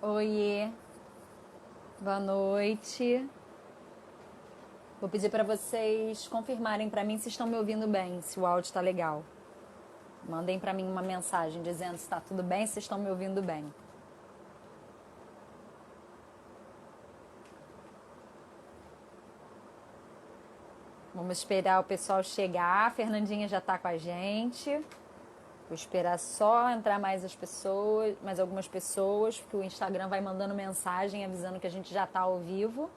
Oiê, boa noite. Vou pedir para vocês confirmarem para mim se estão me ouvindo bem, se o áudio está legal. Mandem para mim uma mensagem dizendo se está tudo bem, se estão me ouvindo bem. Vamos esperar o pessoal chegar. A Fernandinha já está com a gente. Vou esperar só entrar mais algumas pessoas, porque o Instagram vai mandando mensagem avisando que a gente já está ao vivo.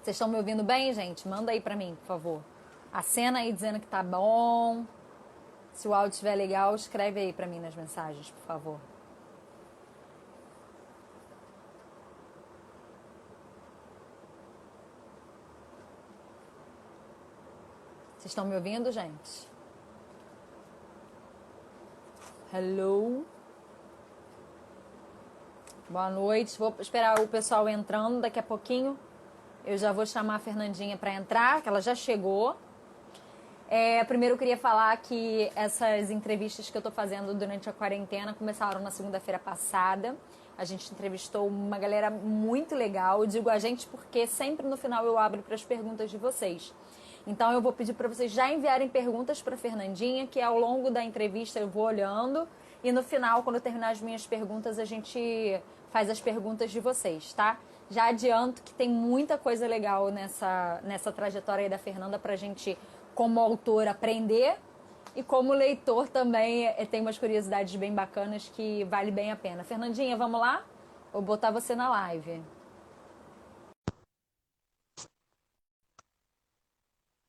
Vocês estão me ouvindo bem, gente? Manda aí pra mim, por favor. Acena aí dizendo que tá bom. Se o áudio estiver legal, escreve aí pra mim nas mensagens, por favor. Vocês estão me ouvindo, gente? Hello? Boa noite. Vou esperar o pessoal entrando daqui a pouquinho. Eu já vou chamar a Fernandinha para entrar, que ela já chegou. Primeiro eu queria falar que essas entrevistas que eu estou fazendo durante a quarentena começaram na segunda-feira passada. A gente entrevistou uma galera muito legal. Eu digo a gente porque sempre no final eu abro para as perguntas de vocês. Então eu vou pedir para vocês já enviarem perguntas para a Fernandinha, que ao longo da entrevista eu vou olhando. E no final, quando eu terminar as minhas perguntas, a gente faz as perguntas de vocês, tá? Já adianto que tem muita coisa legal nessa trajetória aí da Fernanda pra gente, como autor, aprender. E como leitor também tem umas curiosidades bem bacanas que vale bem a pena. Fernandinha, vamos lá? Vou botar você na live.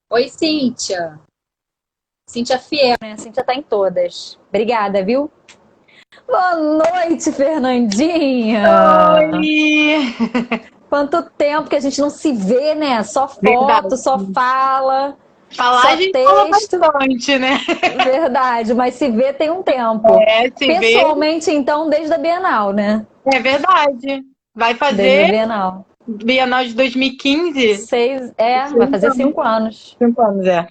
Oi, Cíntia. Cíntia Fiel. A Cíntia tá em todas. Obrigada, viu? Boa noite, Fernandinha! Oi! Quanto tempo que a gente não se vê, né? Só Verdade. foto, só fala, Falar só a gente fala texto. bastante, né? Verdade, mas se vê tem um tempo. Se vê, Pessoalmente, então, desde a Bienal, né? é verdade. Vai Desde a fazer Bienal. Bienal de 2015? Vai fazer 5 anos. 5 anos, é.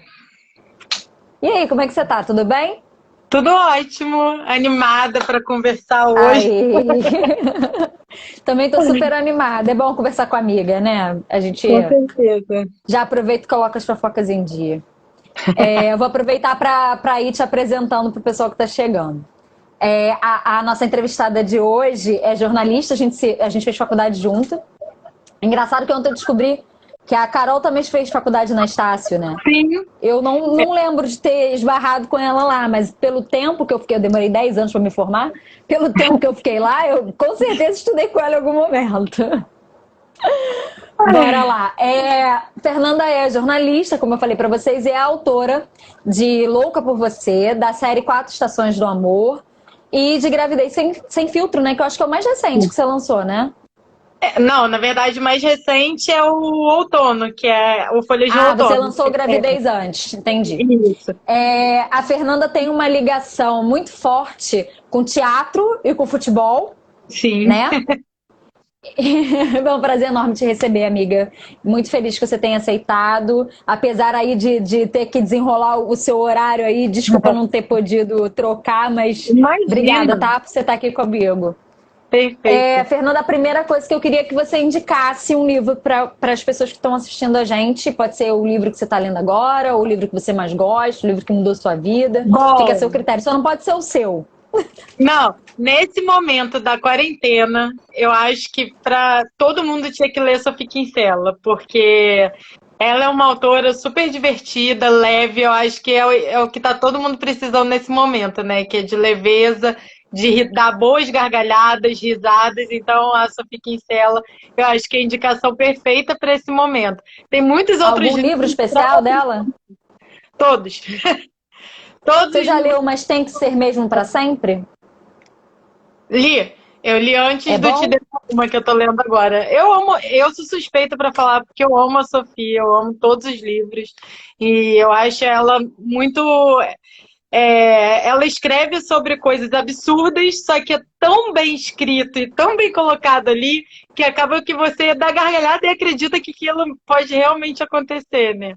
E aí, como é que você tá? Tudo bem? Tudo ótimo, animada para conversar hoje. Aí. Também tô super animada. É bom conversar com a amiga, né? A gente Com certeza. já aproveita e coloca as fofocas em dia. Eu vou aproveitar para ir te apresentando pro pessoal que tá chegando. A nossa entrevistada de hoje é jornalista, a gente fez faculdade junto. Engraçado que ontem eu descobri que a Carol também fez faculdade na Estácio, né? Sim, Eu não lembro de ter esbarrado com ela lá, mas pelo tempo que eu fiquei, eu demorei 10 anos para me formar, pelo tempo que eu fiquei lá, eu com certeza estudei com ela em algum momento. Bora lá. Fernanda é jornalista, como eu falei para vocês, e é autora de Louca por Você, da série Quatro Estações do Amor e de Gravidez Sem Filtro, né? Que eu acho que é o mais recente que você lançou, né? não, na verdade, o mais recente é o Outono, que é o Folhas de Ah, você Outono. lançou Gravidez antes, entendi. Isso. A Fernanda tem uma ligação muito forte com teatro e com futebol, Sim. né? É um prazer enorme te receber, amiga. Muito feliz que você tenha aceitado. Apesar aí de ter que desenrolar o seu horário aí, desculpa não ter podido trocar, mas Imagina. obrigada, tá? Por você estar aqui comigo. Perfeito. Fernanda, a primeira coisa que eu queria que você indicasse um livro para as pessoas que estão assistindo a gente. Pode ser o livro que você está lendo agora, ou o livro que você mais gosta, o livro que mudou sua vida. Bom. Fica a seu critério. Só não pode ser o seu. Não, nesse momento da quarentena, eu acho que para todo mundo tinha que ler Sophie Kinsella, porque ela é uma autora super divertida, leve, eu acho que é o que tá todo mundo precisando nesse momento, né? Que é de leveza, de dar boas gargalhadas, risadas. Então, a Sophie Kinsella, eu acho que é a indicação perfeita para esse momento. Tem muitos outros Algum livro especial dela? Todos. Todos. Você já leu Mas Tem Que Ser Mesmo Pra Sempre? Eu li antes do bom? Te Dei Uma, que eu tô lendo agora. Eu sou suspeita para falar, porque eu amo a Sofia, eu amo todos os livros, e eu acho ela muito. Ela escreve sobre coisas absurdas, só que é tão bem escrito e tão bem colocado ali, que acaba que você dá gargalhada e acredita que aquilo pode realmente acontecer, né?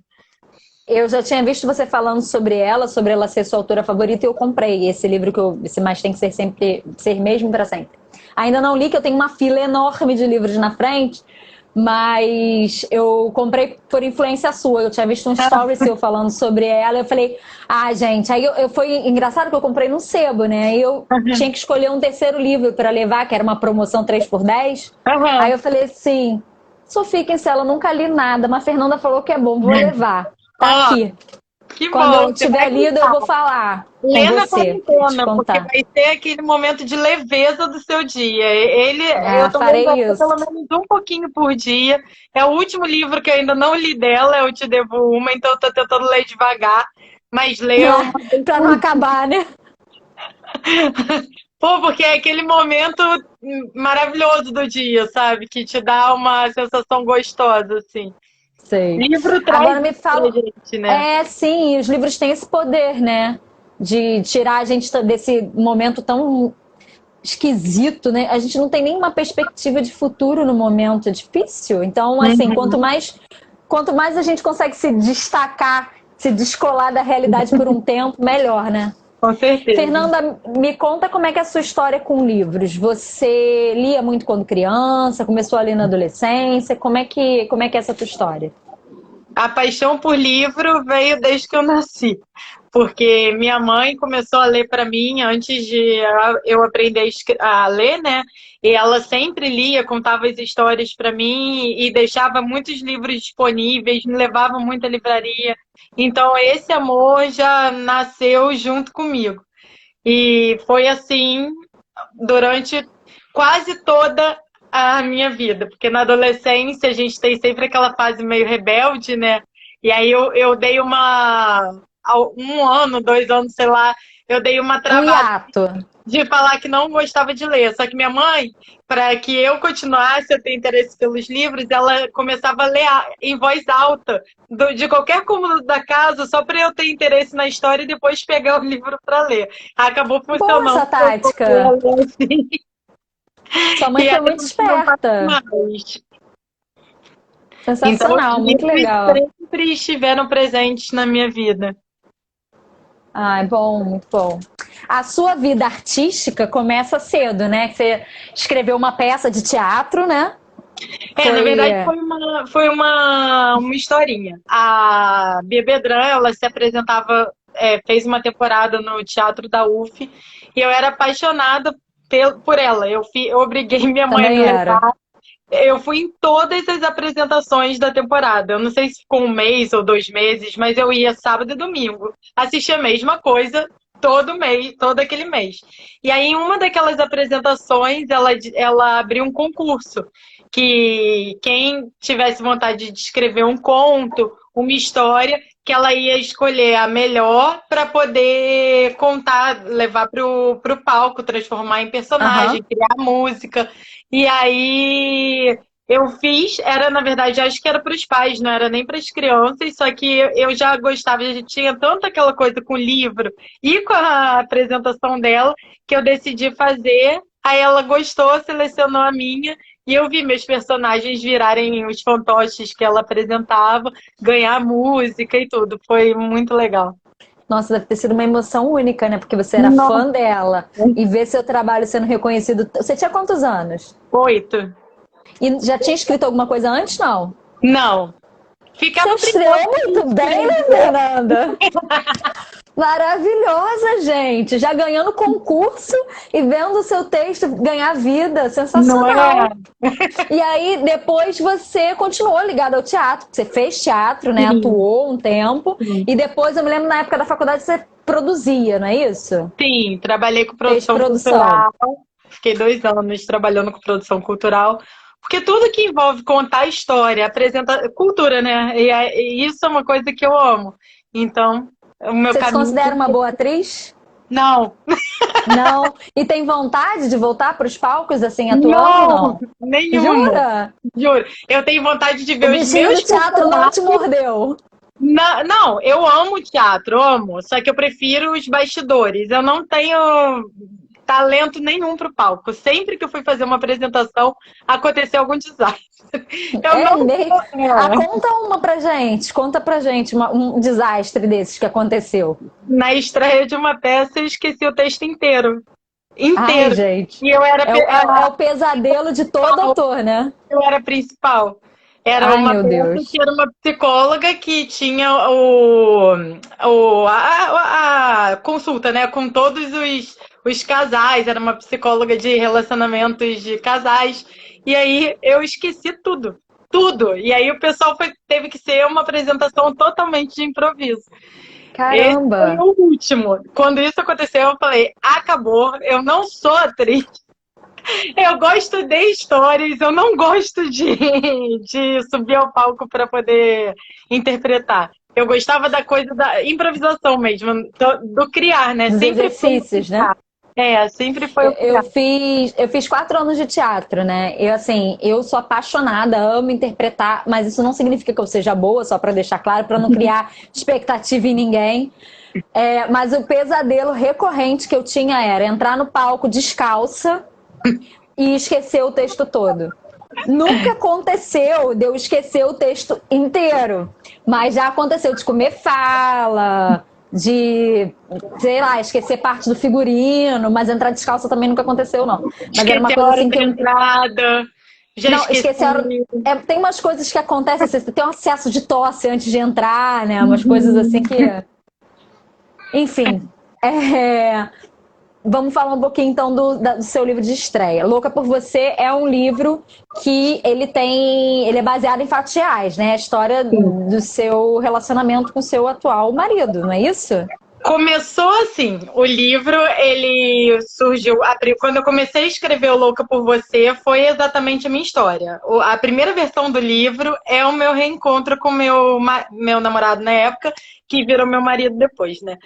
Eu já tinha visto você falando sobre ela ser sua autora favorita, e eu comprei esse livro esse Mais Tem Que Ser Sempre, Ser Mesmo para Sempre. Ainda não li, que eu tenho uma fila enorme de livros na frente, mas eu comprei por influência sua. Eu tinha visto um story seu falando sobre ela, eu falei, gente, aí foi engraçado que eu comprei no sebo, né? Aí eu tinha que escolher um terceiro livro para levar, que era uma promoção 3 por 10. Aí eu falei assim, Sofia Kinsella, nunca li nada, mas a Fernanda falou que é bom, vou levar. Tá aqui. Que Quando bom, eu tiver lido, eu vou falar Lê com na você. quarentena, porque vai ter aquele momento de leveza do seu dia. Eu tô farei lendo isso. pelo menos um pouquinho por dia. É o último livro que eu ainda não li dela, Eu Te Devo Uma, então eu tô tentando ler devagar, mas ler uma vez Pra não acabar, né? Pô, porque é aquele momento maravilhoso do dia, sabe? Que te dá uma sensação gostosa, assim. Sei. Livro traz Agora me isso pra fala. gente, né? Sim, os livros têm esse poder, né? De tirar a gente desse momento tão esquisito, né? A gente não tem nenhuma perspectiva de futuro no momento, é difícil. Então, assim, quanto mais a gente consegue se destacar, se descolar da realidade por um tempo, melhor, né? Com certeza. Fernanda, me conta como é que é a sua história com livros. Você lia muito quando criança, começou a ler na adolescência? Como é que é essa tua história? A paixão por livro veio desde que eu nasci, porque minha mãe começou a ler para mim antes de eu aprender a ler, né? E ela sempre lia, contava as histórias para mim e deixava muitos livros disponíveis, me levava muito à livraria. Então esse amor já nasceu junto comigo. E foi assim durante quase toda a minha vida, porque na adolescência a gente tem sempre aquela fase meio rebelde, né? E aí eu dei um ano, 2 anos, sei lá, eu dei uma travada de falar que não gostava de ler. Só que minha mãe, para que eu continuasse a ter interesse pelos livros, ela começava a ler em voz alta, de qualquer cômodo da casa, só para eu ter interesse na história e depois pegar o livro para ler. Acabou funcionando. Boa essa tática. Sua mãe foi muito esperta. Sensacional, então, muito legal. Sempre estiveram presentes na minha vida. É bom, muito bom. A sua vida artística começa cedo, né? Você escreveu uma peça de teatro, né? Na verdade foi uma historinha. A Bia Bedran, ela se apresentava, fez uma temporada no Teatro da UF e eu era apaixonada por ela. Eu obriguei minha mãe a me levar. Eu fui em todas as apresentações da temporada. Eu não sei se ficou 1 mês ou 2 meses, mas eu ia sábado e domingo. Assistia a mesma coisa todo mês, todo aquele mês. E aí, em uma daquelas apresentações, ela abriu um concurso que quem tivesse vontade de escrever um conto, uma história, que ela ia escolher a melhor para poder contar, levar para o palco, transformar em personagem, criar música. E aí eu fiz, na verdade, acho que era para os pais, não era nem para as crianças, só que eu já gostava, já tinha tanto aquela coisa com o livro e com a apresentação dela, que eu decidi fazer. Aí ela gostou, selecionou a minha, e eu vi meus personagens virarem os fantoches que ela apresentava, ganhar música e tudo. Foi muito legal. Nossa, deve ter sido uma emoção única, né? Porque você era fã dela. E ver seu trabalho sendo reconhecido. Você tinha quantos anos? 8. E já tinha escrito alguma coisa antes, não? Não. Ficava você estreou muito bem, né, Fernanda? Maravilhosa, gente. Já ganhando concurso e vendo o seu texto ganhar vida. Sensacional. E aí, depois você continuou ligada ao teatro. Você fez teatro, né? Atuou um tempo. E depois, eu me lembro, na época da faculdade, você produzia, não é isso? Sim, trabalhei com produção cultural. Fiquei 2 anos trabalhando com produção cultural. Porque tudo que envolve contar história, apresentar cultura, né? E isso é uma coisa que eu amo. Então, o meu Você se considera uma boa atriz? Não. Não? E tem vontade de voltar para os palcos, assim, atuando? Não, nenhuma. Jura? Juro. Eu tenho vontade de ver os meus... O teatro não te mordeu? Não, eu amo teatro, amo. Só que eu prefiro os bastidores. Eu não tenho talento nenhum para o palco. Sempre que eu fui fazer uma apresentação, aconteceu algum desastre. Conta pra gente um desastre desses que aconteceu. Na estreia de uma peça, eu esqueci o texto inteiro. Ai, gente. E eu era é o pesadelo de todo ator, né? Eu era a principal. Era uma peça que era uma psicóloga que tinha a consulta, né, com todos os casais. Era uma psicóloga de relacionamentos de casais. E aí eu esqueci tudo. Tudo. E aí o pessoal teve que ser uma apresentação totalmente de improviso. Caramba! Esse foi o último. Quando isso aconteceu, eu falei, acabou, eu não sou atriz. Eu gosto de histórias, eu não gosto de subir ao palco para poder interpretar. Eu gostava da coisa da improvisação mesmo, do criar, né? Dos exercícios, né? Sempre foi o criar. Eu fiz 4 anos de teatro, né? Eu sou apaixonada, amo interpretar, mas isso não significa que eu seja boa, só para deixar claro, para não criar expectativa em ninguém. Mas o pesadelo recorrente que eu tinha era entrar no palco descalça e esquecer o texto todo. Nunca aconteceu de eu esquecer o texto inteiro, mas já aconteceu de comer fala, de, sei lá, esquecer parte do figurino, mas entrar descalça também nunca aconteceu, não. Mas era uma coisa assim que entrada. Esqueci a hora... tem umas coisas que acontecem, assim, você tem um acesso de tosse antes de entrar, né? Umas coisas assim que... Enfim, vamos falar um pouquinho então do seu livro de estreia. Louca por Você é um livro que ele é baseado em fatos reais, né? A história do seu relacionamento com o seu atual marido, não é isso? Começou assim, o livro, ele surgiu, quando eu comecei a escrever o Louca por Você, foi exatamente a minha história. A primeira versão do livro é o meu reencontro com meu namorado na época, que virou meu marido depois, né?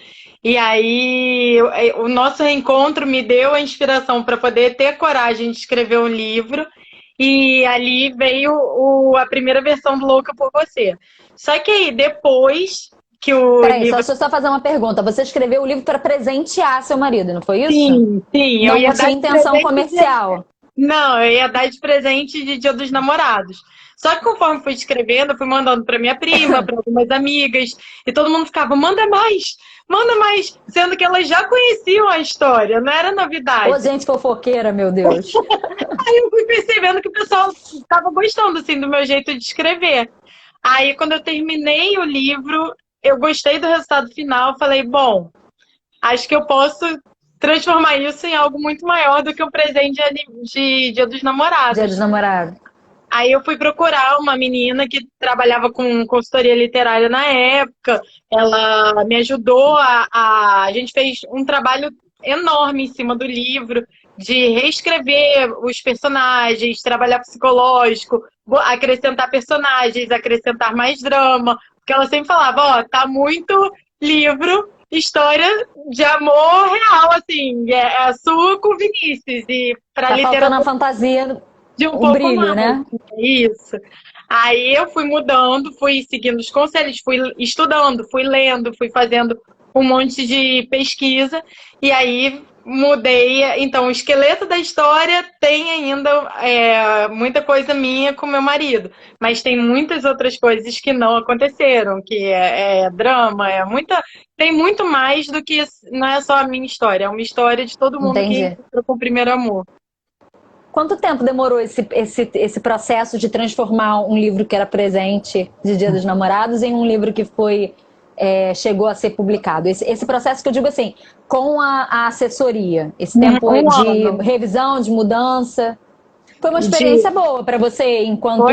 E aí, o nosso reencontro me deu a inspiração para poder ter coragem de escrever um livro, e ali veio a primeira versão do Louca por Você. Só que aí, depois... Peraí, deixa eu só fazer uma pergunta. Você escreveu o livro para presentear seu marido, não foi isso? Sim. Não tinha intenção comercial. Não, eu ia dar de presente de Dia dos Namorados. Só que conforme fui escrevendo, eu fui mandando para minha prima, para algumas amigas, e todo mundo ficava, manda mais, sendo que elas já conheciam a história, não era novidade. Ô, gente fofoqueira, meu Deus. Aí eu fui percebendo que o pessoal estava gostando, assim, do meu jeito de escrever. Aí, quando eu terminei o livro, eu gostei do resultado final, falei, bom, acho que eu posso transformar isso em algo muito maior do que um presente de Dia dos Namorados. Dia dos Namorados. Aí eu fui procurar uma menina que trabalhava com consultoria literária na época, ela me ajudou a gente fez um trabalho enorme em cima do livro, de reescrever os personagens, trabalhar psicológico, acrescentar personagens, acrescentar mais drama, porque ela sempre falava, ó, tá muito livro, história de amor real, assim, é a sua com Vinícius, e pra tá literatura... faltando a fantasia de um pouco brilho, mais, né? Isso. Aí eu fui mudando, fui seguindo os conselhos, fui estudando, fui lendo, fui fazendo um monte de pesquisa, e aí mudei. Então, o esqueleto da história tem ainda muita coisa minha com meu marido, mas tem muitas outras coisas que não aconteceram, que é drama, tem muito mais do que, não é só a minha história, é uma história de todo mundo que entrou com o primeiro amor. Quanto tempo demorou esse processo de transformar um livro que era presente de Dia dos Namorados em um livro que chegou a ser publicado? Esse processo que eu digo assim, com a assessoria, esse tempo de revisão, de mudança. Foi uma experiência boa para você, enquanto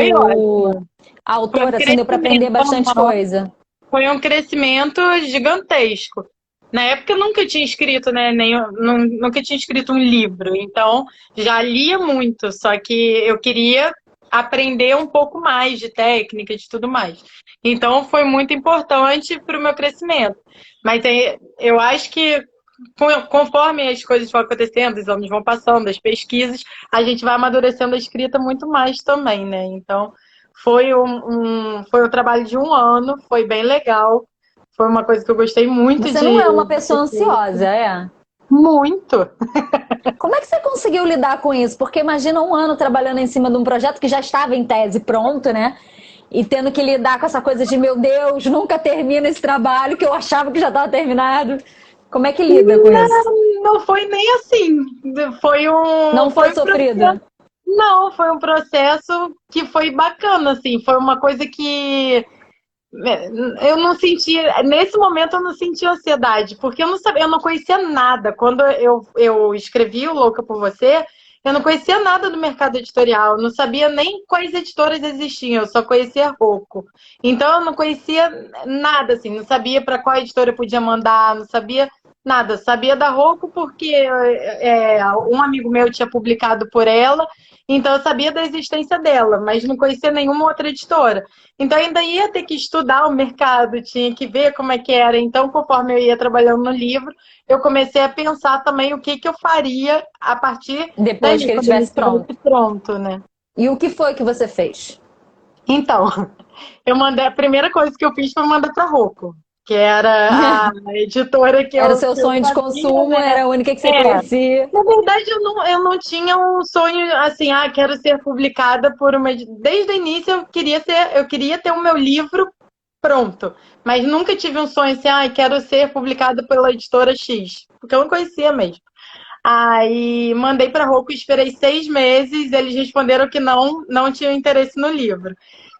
autora, assim, deu para aprender bastante coisa. Foi um crescimento gigantesco. Na época eu nunca tinha escrito, né? Nunca tinha escrito um livro, então já lia muito, só que eu queria aprender um pouco mais de técnica, de tudo mais. Então foi muito importante para o meu crescimento. Mas eu acho que conforme as coisas vão acontecendo, os anos vão passando, as pesquisas, a gente vai amadurecendo a escrita muito mais também, né? Então foi um trabalho de 1 ano, foi bem legal. Foi uma coisa que eu gostei muito de... Você não é uma pessoa ansiosa, é? Muito. Como é que você conseguiu lidar com isso? Porque imagina um ano trabalhando em cima de um projeto que já estava em tese pronto, né? E tendo que lidar com essa coisa de, meu Deus, nunca termina esse trabalho que eu achava que já estava terminado. Como é que lida com isso? Não foi nem assim. Não foi Foi um processo. sofrido? Não, foi um processo que foi bacana, assim. Foi uma coisa que eu não senti, nesse momento eu não senti ansiedade, porque eu não sabia, eu não conhecia nada. Quando eu escrevi o Louca por Você, eu não conhecia nada do mercado editorial, não sabia nem quais editoras existiam, eu só conhecia Rocco. Então eu não conhecia nada, assim, não sabia para qual editora eu podia mandar, não sabia nada. Sabia da Rocco porque um amigo meu tinha publicado por ela, então eu sabia da existência dela, mas não conhecia nenhuma outra editora. Então ainda ia ter que estudar o mercado, tinha que ver como é que era. Então, conforme eu ia trabalhando no livro, eu comecei a pensar também o que eu faria a partir Depois dali, que ele quando ele estivesse estivesse pronto. pronto, né? E o que foi que você fez? Então, eu mandei, a primeira coisa que eu fiz foi mandar para Rocco, que era a editora Era o que seu eu sonho de sabia, consumo, né? era a única que você É, conhecia. na verdade, eu não tinha um sonho assim, quero ser publicada por uma. Desde o início eu queria ter o meu livro pronto. Mas nunca tive um sonho assim, quero ser publicada pela editora X. Porque eu não conhecia mesmo. Aí mandei para Rocco, esperei 6 meses, eles responderam que não tinham interesse no livro.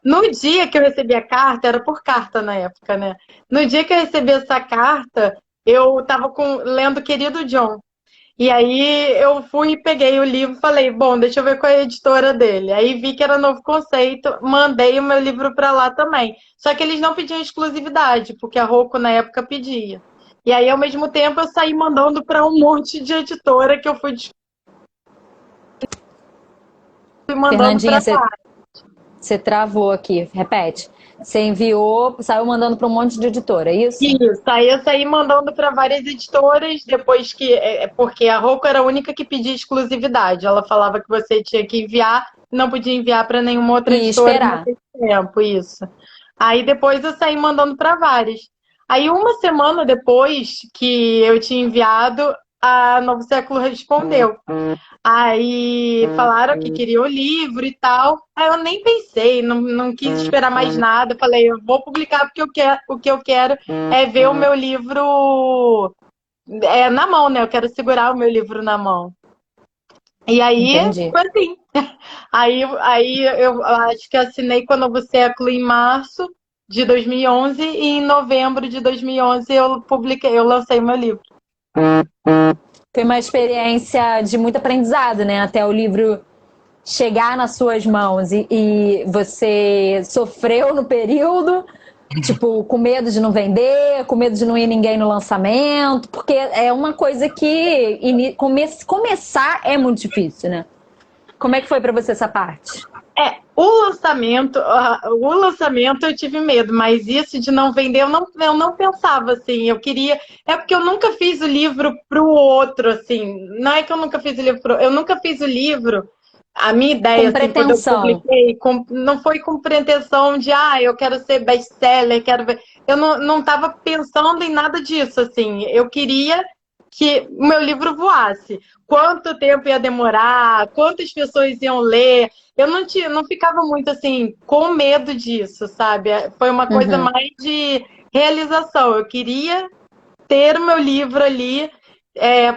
No dia que eu recebi a carta, era por carta na época, né? No dia que eu recebi essa carta, eu estava lendo Querido John. E aí eu fui e peguei o livro e falei, bom, deixa eu ver qual é a editora dele. Aí vi que era Novo Conceito, mandei o meu livro para lá também. Só que eles não pediam exclusividade, porque a Rocco na época pedia. E aí, ao mesmo tempo, eu saí mandando para um monte de editora que eu fui mandando Fernandinha, para lá. você travou aqui, repete. Você enviou, saiu mandando para um monte de editora, é isso? Isso, aí eu saí mandando para várias editoras, depois que. Porque a Rocco era a única que pedia exclusividade. Ela falava que você tinha que enviar, não podia enviar para nenhuma outra E editora esperar. naquele tempo, isso. Aí depois eu saí mandando para várias. Aí uma semana depois que eu tinha enviado, a Novo Século respondeu. Aí falaram que queria o livro e tal. Aí eu nem pensei, não quis esperar mais nada. Falei, eu vou publicar porque o que eu quero é ver o meu livro na mão, né? Eu quero segurar o meu livro na mão. E aí Entendi. foi assim. Aí eu acho que assinei com a Novo Século em março de 2011 e em novembro de 2011 eu lancei meu livro. Foi uma experiência de muito aprendizado, né? Até o livro chegar nas suas mãos e você sofreu no período, tipo, com medo de não vender, com medo de não ir ninguém no lançamento, porque é uma coisa que começar é muito difícil, né? Como é que foi pra você essa parte? O lançamento eu tive medo, mas isso de não vender eu não pensava assim. Eu queria. É porque eu nunca fiz o livro pro outro, assim. Não é que eu nunca fiz o livro eu nunca fiz o livro. A minha ideia, Com assim, quando eu pretensão. publiquei, não foi com pretensão de, eu quero ser best-seller, quero ver. Eu não estava pensando em nada disso, assim. Eu queria que o meu livro voasse. Quanto tempo ia demorar, quantas pessoas iam ler. Eu não ficava muito assim, com medo disso, sabe? Foi uma coisa Uhum. mais de realização. Eu queria ter o meu livro ali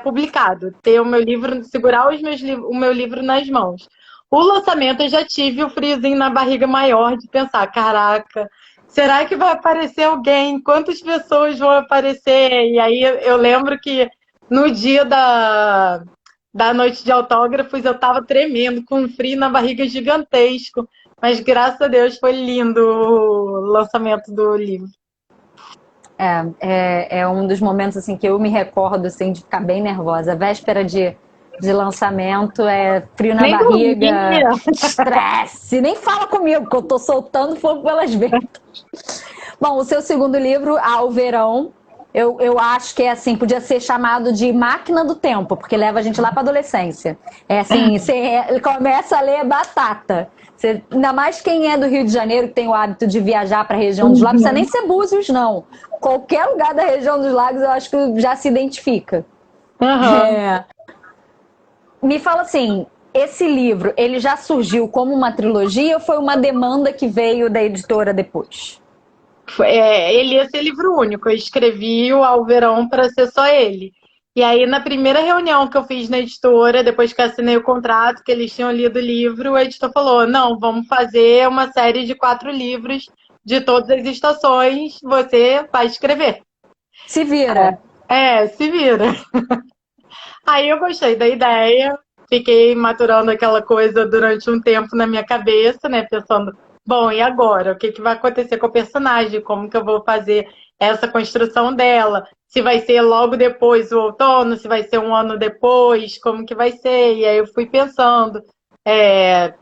publicado, ter o meu livro, segurar o meu livro nas mãos. O lançamento eu já tive o friozinho na barriga maior de pensar, caraca, será que vai aparecer alguém? Quantas pessoas vão aparecer? E aí eu lembro que no dia da noite de autógrafos eu tava tremendo, com um frio na barriga gigantesco. Mas graças a Deus foi lindo o lançamento do livro. É um dos momentos assim que eu me recordo assim, de ficar bem nervosa. Véspera de lançamento, frio na Nem barriga, dormia. estresse. Nem fala comigo, que eu tô soltando fogo pelas ventas. Bom, o seu segundo livro, Ao Verão, eu acho que assim, podia ser chamado de Máquina do Tempo, porque leva a gente lá para adolescência. É assim, você começa a ler batata. Ainda mais quem é do Rio de Janeiro, que tem o hábito de viajar para a região dos lagos, não precisa nem ser Búzios, não. Qualquer lugar da região dos lagos, eu acho que já se identifica. Aham. Me fala assim, esse livro, ele já surgiu como uma trilogia ou foi uma demanda que veio da editora depois? Ele ia ser livro único. Eu escrevi o Alverão para ser só ele. E aí, na primeira reunião que eu fiz na editora, depois que assinei o contrato, que eles tinham lido o livro, o editor falou: não, vamos fazer uma série de 4 livros de todas as estações, você vai escrever. Se vira. Se vira. Aí eu gostei da ideia, fiquei maturando aquela coisa durante um tempo na minha cabeça, né? Pensando, bom, e agora? O que que vai acontecer com o personagem? Como que eu vou fazer essa construção dela? Se vai ser logo depois o outono, se vai ser um ano depois, como que vai ser? E aí eu fui pensando. É,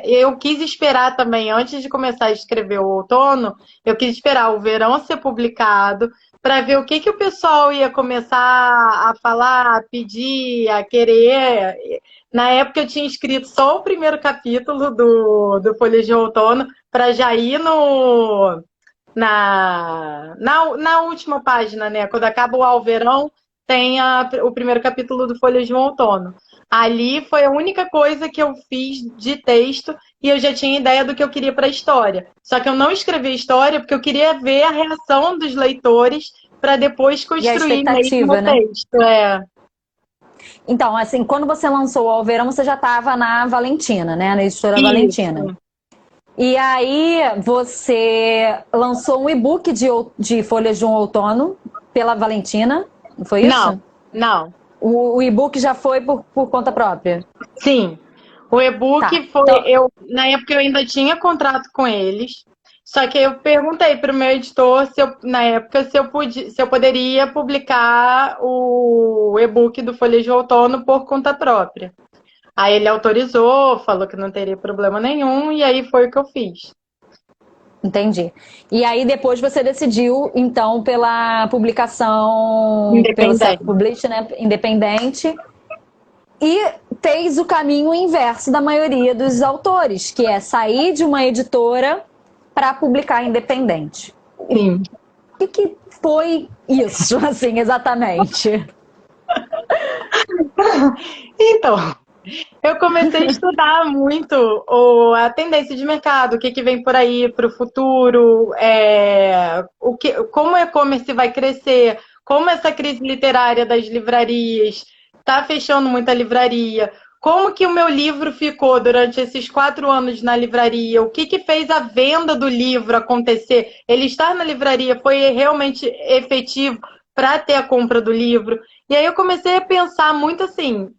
eu quis esperar também, antes de começar a escrever o outono, eu quis esperar o verão ser publicado para ver o que o pessoal ia começar a falar, a pedir, a querer. Na época eu tinha escrito só o primeiro capítulo do Folhas de Outono para já ir na última página, né? Quando acaba o Alverão, tem o primeiro capítulo do Folhas de Outono. Ali foi a única coisa que eu fiz de texto e eu já tinha ideia do que eu queria para a história. Só que eu não escrevi a história porque eu queria ver a reação dos leitores para depois E a construir mesmo expectativa, o né? texto. Então, assim, quando você lançou o Alverão, você já estava na Valentina, né? Na editora Valentina. Isso. E aí você lançou um e-book de Folhas de um Outono pela Valentina, não foi Não, isso? não. O e-book já foi por conta própria. Sim. O Tá. e-book foi. Então, Na época eu ainda tinha contrato com eles. Só que eu perguntei para o meu editor se eu, na época, se eu poderia publicar o e-book do Folha de Outono por conta própria. Aí ele autorizou, falou que não teria problema nenhum, e aí foi o que eu fiz. entendi. E aí depois você decidiu, então, pela publicação, pelo Independente. self-publish, né, independente, e fez o caminho inverso da maioria dos autores, que é sair de uma editora para publicar independente. Sim. O que foi isso, assim, exatamente? Então, eu comecei a estudar muito a tendência de mercado, o que, que vem por aí para o futuro, como o e-commerce vai crescer, como essa crise literária das livrarias está fechando muita livraria, como que o meu livro ficou durante esses 4 anos na livraria, o que, que fez a venda do livro acontecer, ele estar na livraria foi realmente efetivo para ter a compra do livro. E aí eu comecei a pensar muito assim,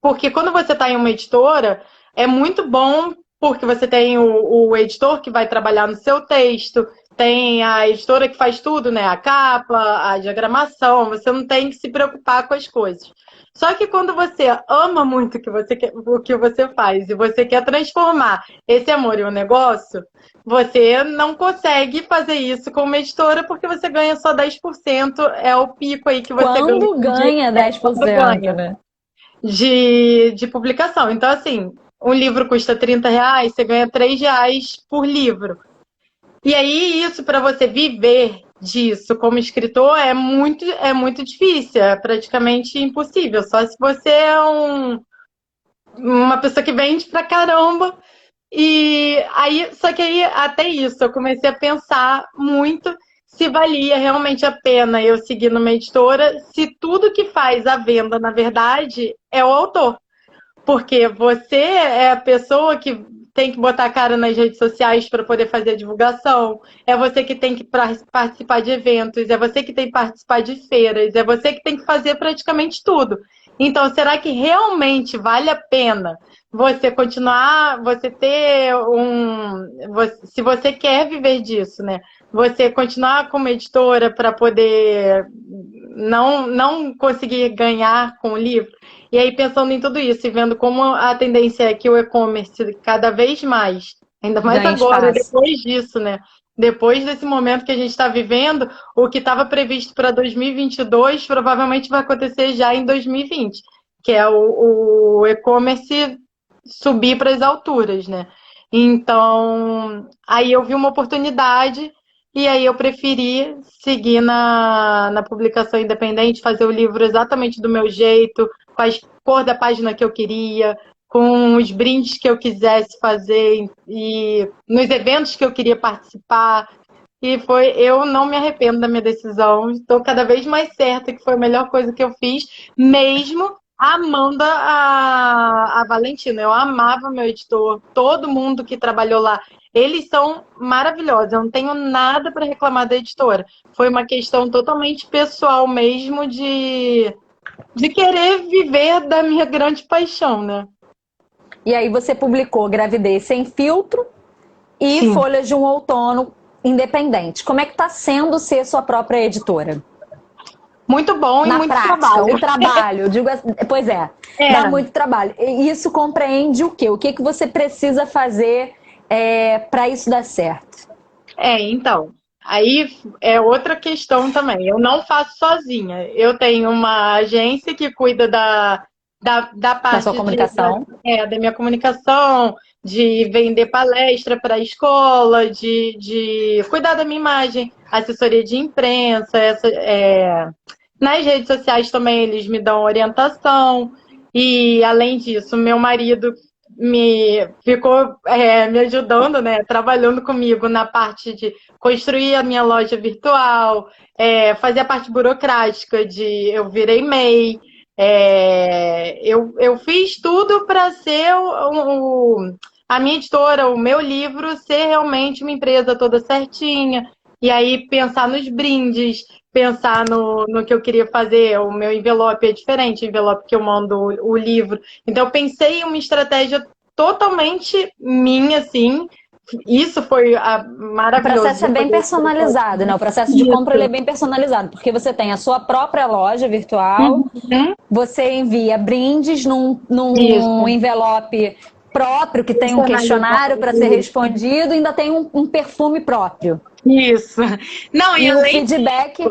porque quando você está em uma editora, é muito bom porque você tem o editor que vai trabalhar no seu texto, tem a editora que faz tudo, né? A capa, a diagramação, você não tem que se preocupar com as coisas. Só que quando você ama muito o que você faz e você quer transformar esse amor em um negócio, você não consegue fazer isso com uma editora porque você ganha só 10%, é o pico aí que você ganha Quando ganha quando 10%, ganha né? de publicação. Então, assim, um livro custa R$ 30, você ganha R$ 3 por livro. E aí, isso para você viver disso como escritor é muito difícil, é praticamente impossível. Só se você é uma pessoa que vende pra caramba. E aí, só que aí, até isso, eu comecei a pensar muito se valia realmente a pena eu seguir numa editora, se tudo que faz a venda, na verdade, é o autor. Porque você é a pessoa que tem que botar a cara nas redes sociais para poder fazer a divulgação, é você que tem que participar de eventos, é você que tem que participar de feiras, é você que tem que fazer praticamente tudo. Então, será que realmente vale a pena você continuar, você ter se você quer viver disso, né? Você continuar como editora para poder não conseguir ganhar com o livro? E aí, pensando em tudo isso e vendo como a tendência é que o e-commerce cada vez mais, ainda mais Ganha agora, espaço. depois disso, né? Depois desse momento que a gente está vivendo, o que estava previsto para 2022 provavelmente vai acontecer já em 2020, que é o e-commerce subir para as alturas, né? Então, aí eu vi uma oportunidade e aí eu preferi seguir na publicação independente, fazer o livro exatamente do meu jeito, com a cor da página que eu queria, com os brindes que eu quisesse fazer e nos eventos que eu queria participar. E eu não me arrependo da minha decisão, estou cada vez mais certa que foi a melhor coisa que eu fiz, mesmo amando a Valentina. Eu amava meu editor, todo mundo que trabalhou lá. Eles são maravilhosos, eu não tenho nada para reclamar da editora. Foi uma questão totalmente pessoal mesmo de querer viver da minha grande paixão, né? E aí você publicou Gravidez Sem Filtro e Sim. Folhas de um Outono independente. Como é que está sendo ser sua própria editora? Muito bom e Na muito prática, trabalho. o trabalho, digo, pois é, dá muito trabalho. E isso compreende o quê? O que você precisa fazer para isso dar certo? Então, aí é outra questão também. Eu não faço sozinha. Eu tenho uma agência que cuida da Da sua parte comunicação? da minha comunicação, de vender palestra para a escola, de cuidar da minha imagem, assessoria de imprensa, nas redes sociais também eles me dão orientação. E além disso, meu marido me ficou me ajudando, né, trabalhando comigo na parte de construir a minha loja virtual, fazer a parte burocrática de eu virei MEI, eu fiz tudo para ser a minha editora, o meu livro ser realmente uma empresa toda certinha. E aí pensar nos brindes, pensar no que eu queria fazer. O meu envelope é diferente, o envelope que eu mando o livro. Então eu pensei em uma estratégia totalmente minha, assim. Isso foi O maravilhoso. processo é bem personalizado, né? O processo de compra ele é bem personalizado, porque você tem a sua própria loja virtual, Uhum. você envia brindes num Isso. envelope próprio, que tem um questionário para ser respondido, e ainda tem um perfume próprio. Isso. Não, E o feedback.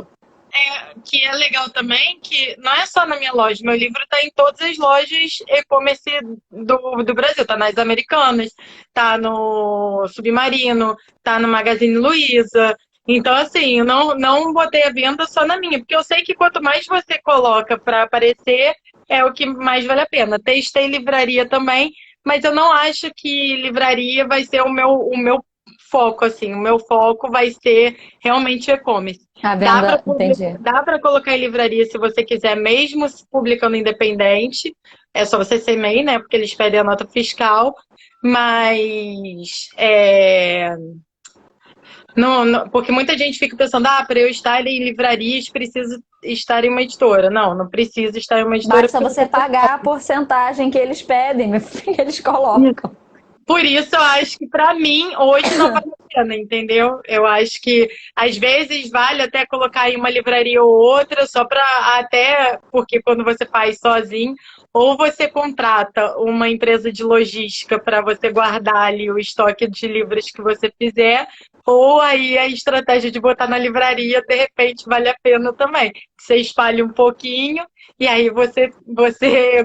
Que é legal também, que não é só na minha loja, meu livro está em todas as lojas e-commerce do Brasil, está nas Americanas, está no Submarino, está no Magazine Luiza. Então, assim, eu não botei a venda só na minha, porque eu sei que quanto mais você coloca para aparecer, é o que mais vale a pena. Testei livraria também, mas eu não acho que livraria vai ser o meu foco, assim. O meu foco vai ser realmente e-commerce. A venda, entendi. Dá para colocar em livraria se você quiser, mesmo se publicando independente. É só você ser MEI, né? Porque eles pedem a nota fiscal. Mas porque muita gente fica pensando, para eu estar em livrarias, preciso estar em uma editora. Não precisa estar em uma editora. Basta você pagar a porcentagem que eles pedem, que eles colocam. Por isso, eu acho que para mim, hoje não vale a pena, entendeu? Eu acho que às vezes vale até colocar em uma livraria ou outra, só para até, porque quando você faz sozinho, ou você contrata uma empresa de logística para você guardar ali o estoque de livros que você fizer, ou aí a estratégia de botar na livraria, de repente, vale a pena também. Você espalha um pouquinho e aí você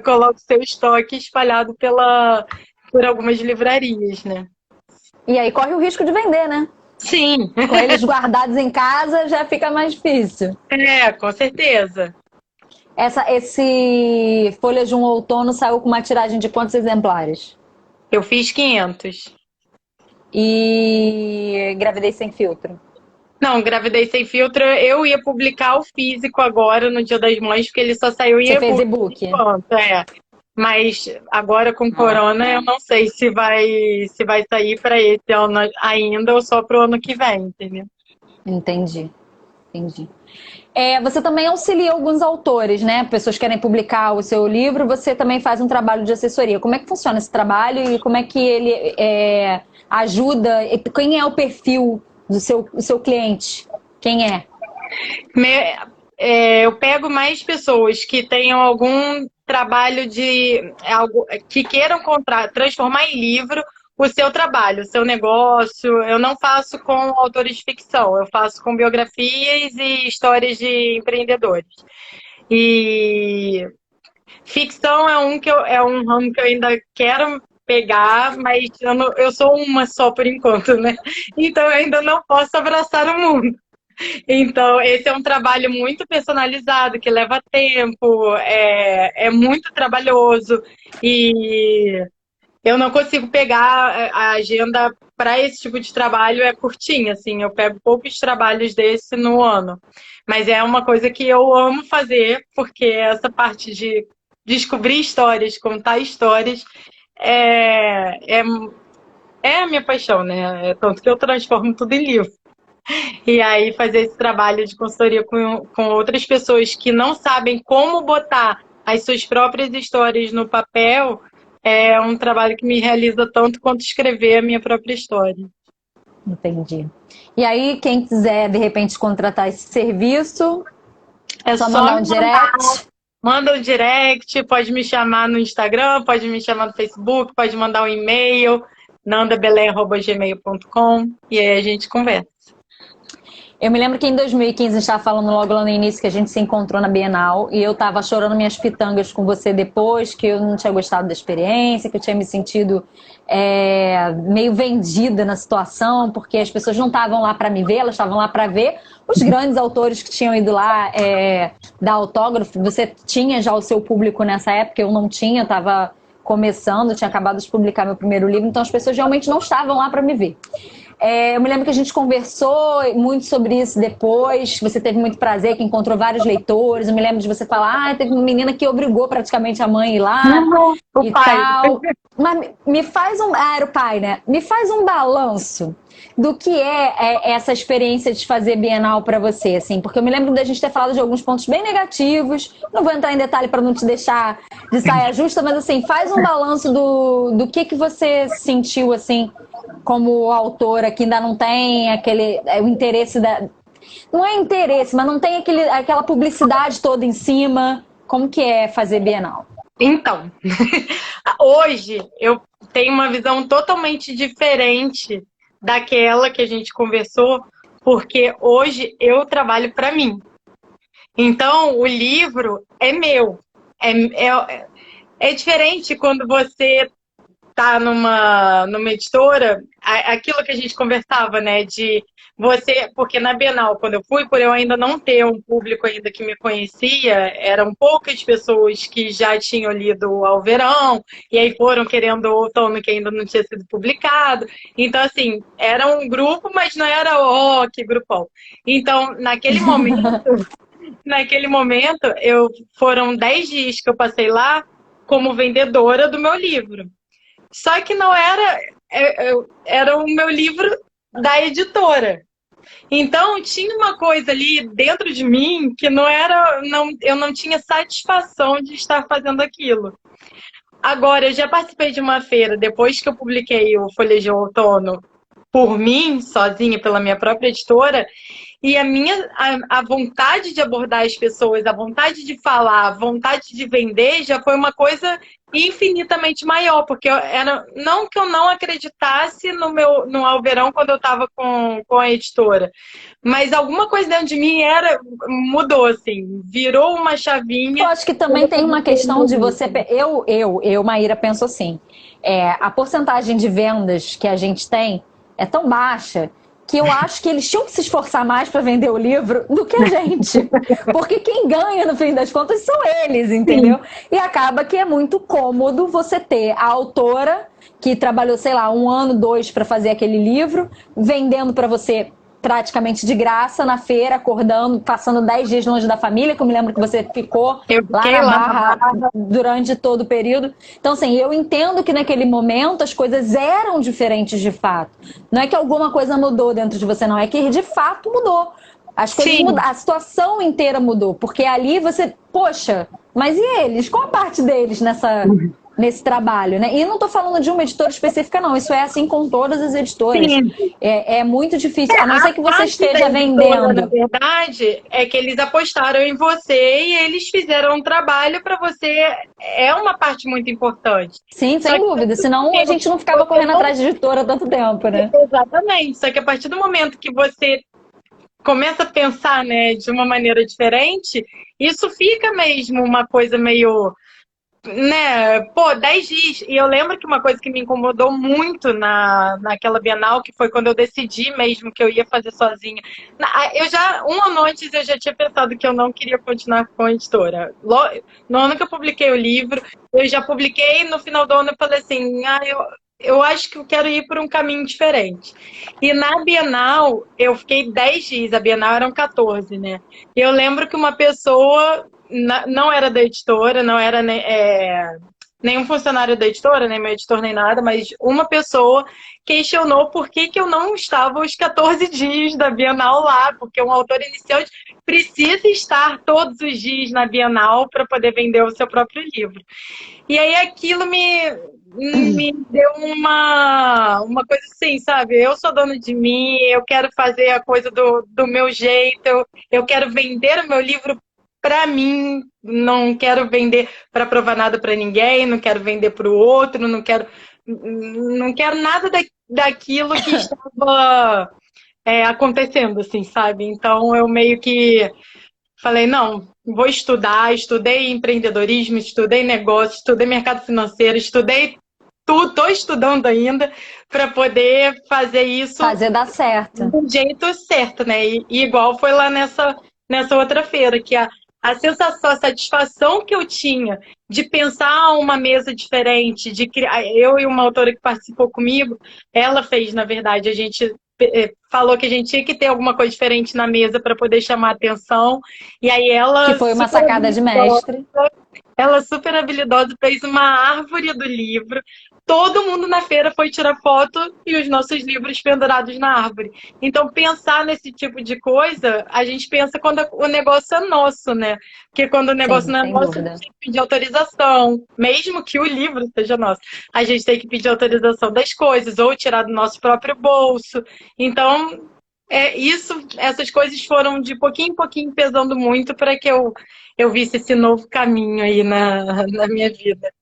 coloca o seu estoque espalhado por algumas livrarias, né? E aí corre o risco de vender, né? Sim. Com eles guardados em casa já fica mais difícil. Com certeza. Esse Folhas de um Outono saiu com uma tiragem de quantos exemplares? Eu fiz 500. E Gravidez Sem Filtro? Não, Gravidez Sem Filtro, eu ia publicar o físico agora, no Dia das Mães, porque ele só saiu em Você fez e-book. e-book? Mas agora com Corona, eu não sei se vai sair para esse ano ainda ou só para o ano que vem, entendeu? Entendi. Você também auxilia alguns autores, né? Pessoas querem publicar o seu livro, você também faz um trabalho de assessoria. Como é que funciona esse trabalho e como é que ele ajuda? Quem é o perfil do seu cliente? Quem é? Eu pego mais pessoas que tenham algum trabalho de algo que queiram transformar em livro o seu trabalho, o seu negócio. Eu não faço com autores de ficção, eu faço com biografias e histórias de empreendedores. E ficção é um ramo que eu ainda quero pegar, mas eu sou uma só por enquanto, né? Então eu ainda não posso abraçar o mundo. Então, esse é um trabalho muito personalizado, que leva tempo, é muito trabalhoso e eu não consigo pegar a agenda para esse tipo de trabalho, é curtinha, assim, eu pego poucos trabalhos desse no ano. Mas é uma coisa que eu amo fazer, porque essa parte de descobrir histórias, contar histórias, é, é, é a minha paixão, né? É tanto que eu transformo tudo em livro. E aí fazer esse trabalho de consultoria com outras pessoas que não sabem como botar as suas próprias histórias no papel é um trabalho que me realiza tanto quanto escrever a minha própria história. Entendi. E aí, quem quiser, de repente, contratar esse serviço, É só só mandar um direct. manda um direct, pode me chamar no Instagram, pode me chamar no Facebook, pode mandar um e-mail, nandabelém@gmail.com e aí a gente conversa. Eu me lembro que em 2015 a gente estava falando logo lá no início que a gente se encontrou na Bienal e eu estava chorando minhas pitangas com você depois, que eu não tinha gostado da experiência, que eu tinha me sentido meio vendida na situação, porque as pessoas não estavam lá para me ver, elas estavam lá para ver os grandes autores que tinham ido lá dar autógrafo. Você tinha já o seu público nessa época, eu não tinha, eu estava começando, eu tinha acabado de publicar meu primeiro livro, então as pessoas realmente não estavam lá para me ver. Eu me lembro que a gente conversou muito sobre isso depois. Você teve muito prazer, que encontrou vários leitores. Eu me lembro de você falar, teve uma menina que obrigou praticamente a mãe a ir lá e tal. Mas me faz era o pai, né? Me faz um balanço do que é essa experiência de fazer Bienal para você, assim, porque eu me lembro da gente ter falado de alguns pontos bem negativos. Não vou entrar em detalhe para não te deixar de saia justa, mas assim, faz um balanço do que você sentiu, assim, como autora, que ainda não tem o interesse não é interesse, mas não tem aquela publicidade toda em cima. Como que é fazer Bienal? Então, hoje eu tenho uma visão totalmente diferente daquela que a gente conversou, porque hoje eu trabalho para mim. Então, o livro é meu. É diferente quando você tá numa editora, aquilo que a gente conversava, né, de você, porque na Bienal, quando eu fui, por eu ainda não ter um público ainda que me conhecia, eram poucas pessoas que já tinham lido Alverão, e aí foram querendo o Outono que ainda não tinha sido publicado. Então, assim, era um grupo, mas não era, que grupão. Então, naquele momento, foram 10 dias que eu passei lá como vendedora do meu livro. Só que não era o meu livro da editora. Então tinha uma coisa ali dentro de mim que eu não tinha satisfação de estar fazendo aquilo. Agora, eu já participei de uma feira, depois que eu publiquei o Folhejo Outono por mim, sozinha, pela minha própria editora, e a vontade de abordar as pessoas, a vontade de falar, a vontade de vender já foi uma coisa infinitamente maior, porque não que eu não acreditasse no Alverão quando eu estava com a editora, mas alguma coisa dentro de mim mudou, assim, virou uma chavinha. Eu acho que também tem uma questão de você... Maíra, penso assim, a porcentagem de vendas que a gente tem é tão baixa que eu acho que eles tinham que se esforçar mais para vender o livro do que a gente. Porque quem ganha, no fim das contas, são eles, entendeu? Sim. E acaba que é muito cômodo você ter a autora que trabalhou, sei lá, 1 ano, 2 para fazer aquele livro, vendendo para você praticamente de graça na feira, acordando, passando 10 dias longe da família, que eu me lembro que você ficou lá na Barra durante todo o período. Então, assim, eu entendo que naquele momento as coisas eram diferentes de fato. Não é que alguma coisa mudou dentro de você, não. É que de fato mudou. As coisas mudaram, a situação inteira mudou. Porque ali você, poxa, mas e eles? Qual a parte deles nesse trabalho, né? E eu não estou falando de uma editora específica, não. Isso é assim com todas as editoras. É muito difícil, a não ser que você esteja vendendo. Na verdade, é que eles apostaram em você e eles fizeram um trabalho para você. É uma parte muito importante. Sim, sem dúvida. Senão a gente não ficava correndo atrás de editora tanto tempo, né? Exatamente. Só que a partir do momento que você começa a pensar, né, de uma maneira diferente, isso fica mesmo uma coisa meio... né, pô, 10 dias. E eu lembro que uma coisa que me incomodou muito naquela Bienal, que foi quando eu decidi mesmo que eu ia fazer sozinha. Eu já, um ano antes, eu já tinha pensado que eu não queria continuar com a editora. No ano que eu publiquei o livro, eu já publiquei, no final do ano eu falei assim, eu acho que eu quero ir por um caminho diferente. E na Bienal, eu fiquei 10 dias, a Bienal eram 14, né? E eu lembro que uma pessoa não era da editora, não era nenhum funcionário da editora, nem meu editor, nem nada, mas uma pessoa questionou por que eu não estava os 14 dias da Bienal lá, porque um autor iniciante precisa estar todos os dias na Bienal para poder vender o seu próprio livro. E aí aquilo me deu uma coisa assim, sabe? Eu sou dona de mim, eu quero fazer a coisa do meu jeito, eu quero vender o meu livro para mim, não quero vender para provar nada para ninguém, não quero vender para o outro, não quero nada daquilo que estava acontecendo, assim, sabe? Então eu meio que falei, não, vou estudar, estudei empreendedorismo, estudei negócio, estudei mercado financeiro, estudei tudo, estou estudando ainda para poder fazer isso Fazer dar certo. do jeito certo, né? E igual foi lá nessa outra feira, que a sensação, a satisfação que eu tinha de pensar uma mesa diferente, de criar. Eu e uma autora que participou comigo, ela fez, na verdade, a gente falou que a gente tinha que ter alguma coisa diferente na mesa para poder chamar a atenção. E aí Que ela foi uma sacada de mestre. ela super habilidosa fez uma árvore do livro. Todo mundo na feira foi tirar foto e os nossos livros pendurados na árvore. Então, pensar nesse tipo de coisa, a gente pensa quando o negócio é nosso, né? Porque quando o negócio Sim, não é sem nosso, a dúvida. gente tem que pedir autorização. Mesmo que o livro seja nosso, a gente tem que pedir autorização das coisas ou tirar do nosso próprio bolso. Então, essas coisas foram de pouquinho em pouquinho pesando muito para que eu visse esse novo caminho aí na minha vida.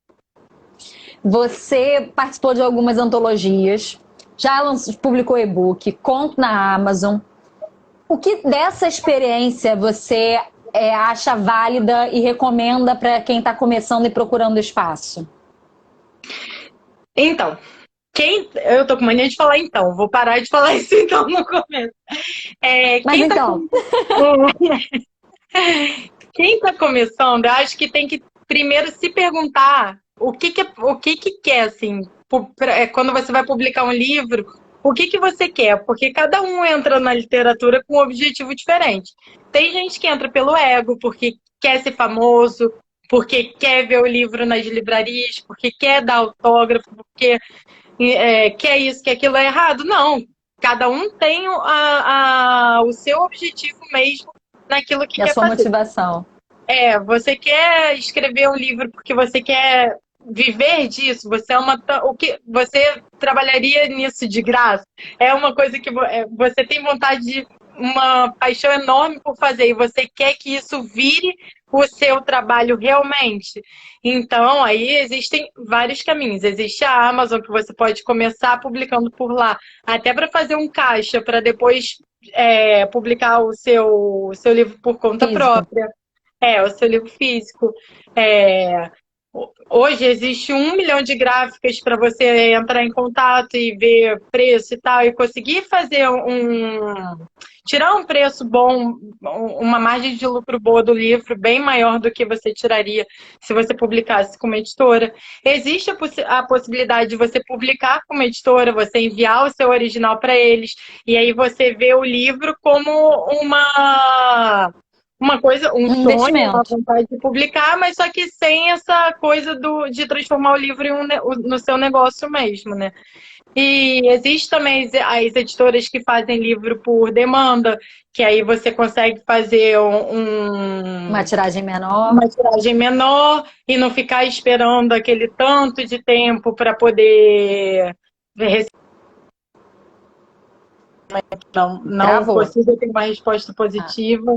Você participou de algumas antologias, já publicou e-book, conto na Amazon. O que dessa experiência você acha válida e recomenda para quem está começando e procurando espaço? Então, eu tô com mania de falar então, vou parar de falar isso então no começo. Mas então, Quem tá começando, eu acho que tem que primeiro se perguntar o que quer, assim, quando você vai publicar um livro, o que você quer? Porque cada um entra na literatura com um objetivo diferente. Tem gente que entra pelo ego, porque quer ser famoso, porque quer ver o livro nas livrarias, porque quer dar autógrafo, porque quer isso, quer aquilo. É errado? Não. Cada um tem o seu objetivo mesmo naquilo que e a quer sua fazer. motivação? Você quer escrever um livro porque você quer viver disso? Você trabalharia nisso de graça? É uma coisa que você tem vontade de uma paixão enorme por fazer e você quer que isso vire o seu trabalho realmente. Então, aí existem vários caminhos. Existe a Amazon, que você pode começar publicando por lá, até para fazer um caixa, para depois publicar o seu livro por conta Físico. própria. O seu livro físico. É, Hoje existe 1 milhão de gráficas para você entrar em contato e ver preço e tal, e conseguir fazer tirar um preço bom, uma margem de lucro boa do livro, bem maior do que você tiraria se você publicasse com uma editora. Existe a possibilidade de você publicar com uma editora, você enviar o seu original para eles, e aí você vê o livro como uma coisa, um sonho, uma Investimento. vontade de publicar, mas só que sem essa coisa de transformar o livro no seu negócio mesmo, né? E existe também as editoras que fazem livro por demanda, que aí você consegue fazer Uma tiragem menor. uma tiragem menor e não ficar esperando aquele tanto de tempo para poder receber. Não Travou. consigo ter uma resposta positiva.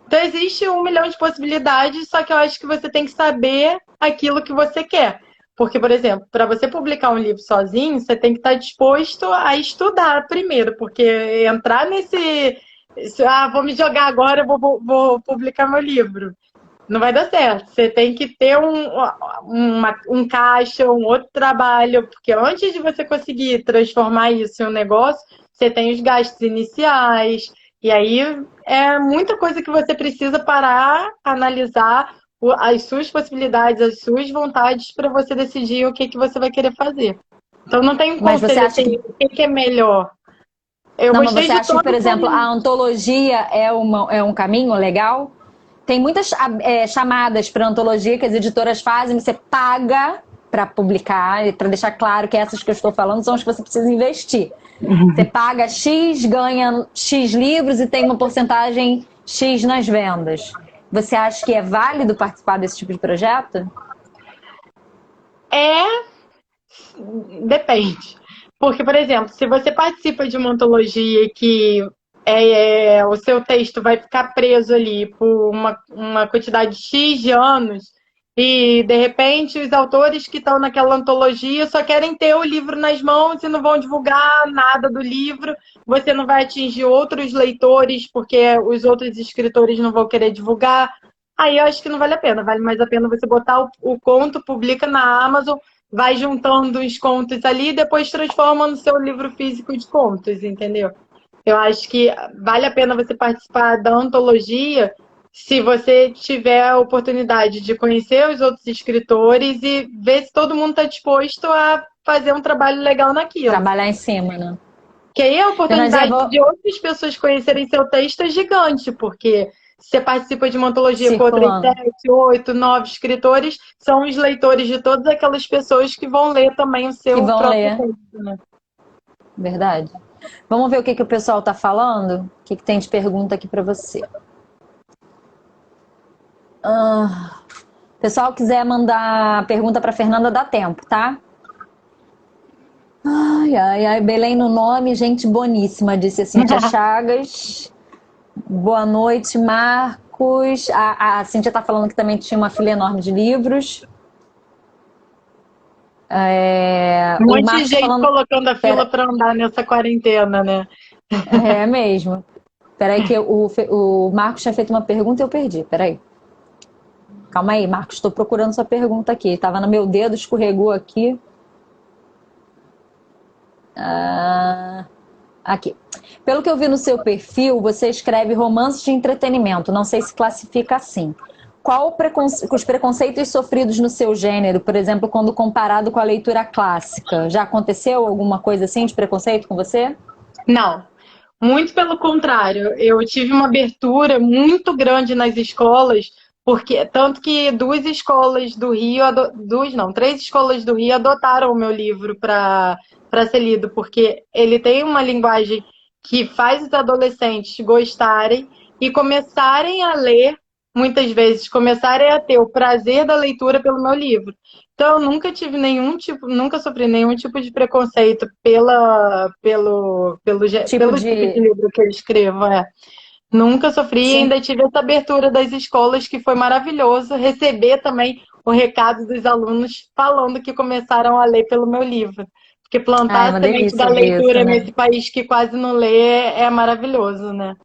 Então existe 1 milhão de possibilidades, só que eu acho que você tem que saber aquilo que você quer. Porque, por exemplo, para você publicar um livro sozinho, você tem que estar disposto a estudar primeiro, porque entrar vou me jogar agora, eu vou publicar meu livro. não vai dar certo. Você tem que ter um caixa, um outro trabalho, porque antes de você conseguir transformar isso em um negócio, você tem os gastos iniciais, e aí é muita coisa que você precisa parar, analisar as suas possibilidades, as suas vontades para você decidir o que que você vai querer fazer. Então não tem um Mas você conselho acha assim, que... o que que é melhor. Eu Não, mas gostei você de acha que, por todo o exemplo, a caminho. antologia é um caminho legal? Tem muitas chamadas para antologia que as editoras fazem, você paga para publicar, e para deixar claro que essas que eu estou falando são as que você precisa investir. Você paga X, ganha X livros e tem uma porcentagem X nas vendas. Você acha que é válido participar desse tipo de projeto? É, depende. Porque, por exemplo, se você participa de uma antologia que o seu texto vai ficar preso ali por uma quantidade X de anos, e de repente os autores que estão naquela antologia só querem ter o livro nas mãos e não vão divulgar nada do livro, você não vai atingir outros leitores porque os outros escritores não vão querer divulgar. Aí eu acho que não vale a pena. Vale mais a pena você botar o conto, publica na Amazon, vai juntando os contos ali e depois transforma no seu livro físico de contos, entendeu? Eu acho que vale a pena você participar da antologia se você tiver a oportunidade de conhecer os outros escritores e ver se todo mundo está disposto a fazer um trabalho legal naquilo. Trabalhar em cima, né? Que aí a Mas eu oportunidade vou de outras pessoas conhecerem seu texto é gigante, porque se você participa de uma antologia com outras circulando. 7, 8, 9 escritores, são os leitores de todas aquelas pessoas que vão ler também o Que seu vão próprio ler. texto, né? Verdade. Vamos ver o que o pessoal tá falando? O que tem de pergunta aqui para você? Pessoal, quiser mandar pergunta para Fernanda, dá tempo, tá? Ai, ai, ai, Belém no nome, gente boníssima, disse a Cíntia Chagas. Boa noite, Marcos. A Cíntia tá falando que também tinha uma fila enorme de livros. Um O monte de Marcos tá gente falando... colocando a fila para andar nessa quarentena, né? É mesmo. Peraí que o Marcos tinha feito uma pergunta e eu perdi. Peraí. Calma aí, Marcos. Estou procurando sua pergunta aqui. Tava no meu dedo, escorregou aqui. Aqui. Pelo que eu vi no seu perfil, você escreve romances de entretenimento. Não sei se classifica assim. Qual os preconceitos sofridos no seu gênero, por exemplo, quando comparado com a leitura clássica? Já aconteceu alguma coisa assim de preconceito com você? Não, muito pelo contrário. Eu tive uma abertura muito grande nas escolas, porque tanto que duas escolas do Rio, três escolas do Rio adotaram o meu livro para ser lido, porque ele tem uma linguagem que faz os adolescentes gostarem e começarem a ler, muitas vezes, começarem a ter o prazer da leitura pelo meu livro. Então, eu nunca tive nunca sofri nenhum tipo de preconceito Tipo pelo tipo de de... livro que eu escrevo. Nunca sofri e Sim. ainda tive essa abertura das escolas, que foi maravilhoso receber também o recado dos alunos falando que começaram a ler pelo meu livro. Porque Ah, é plantar a uma semente da delícia ver isso, leitura né? nesse país que quase não lê é maravilhoso, né?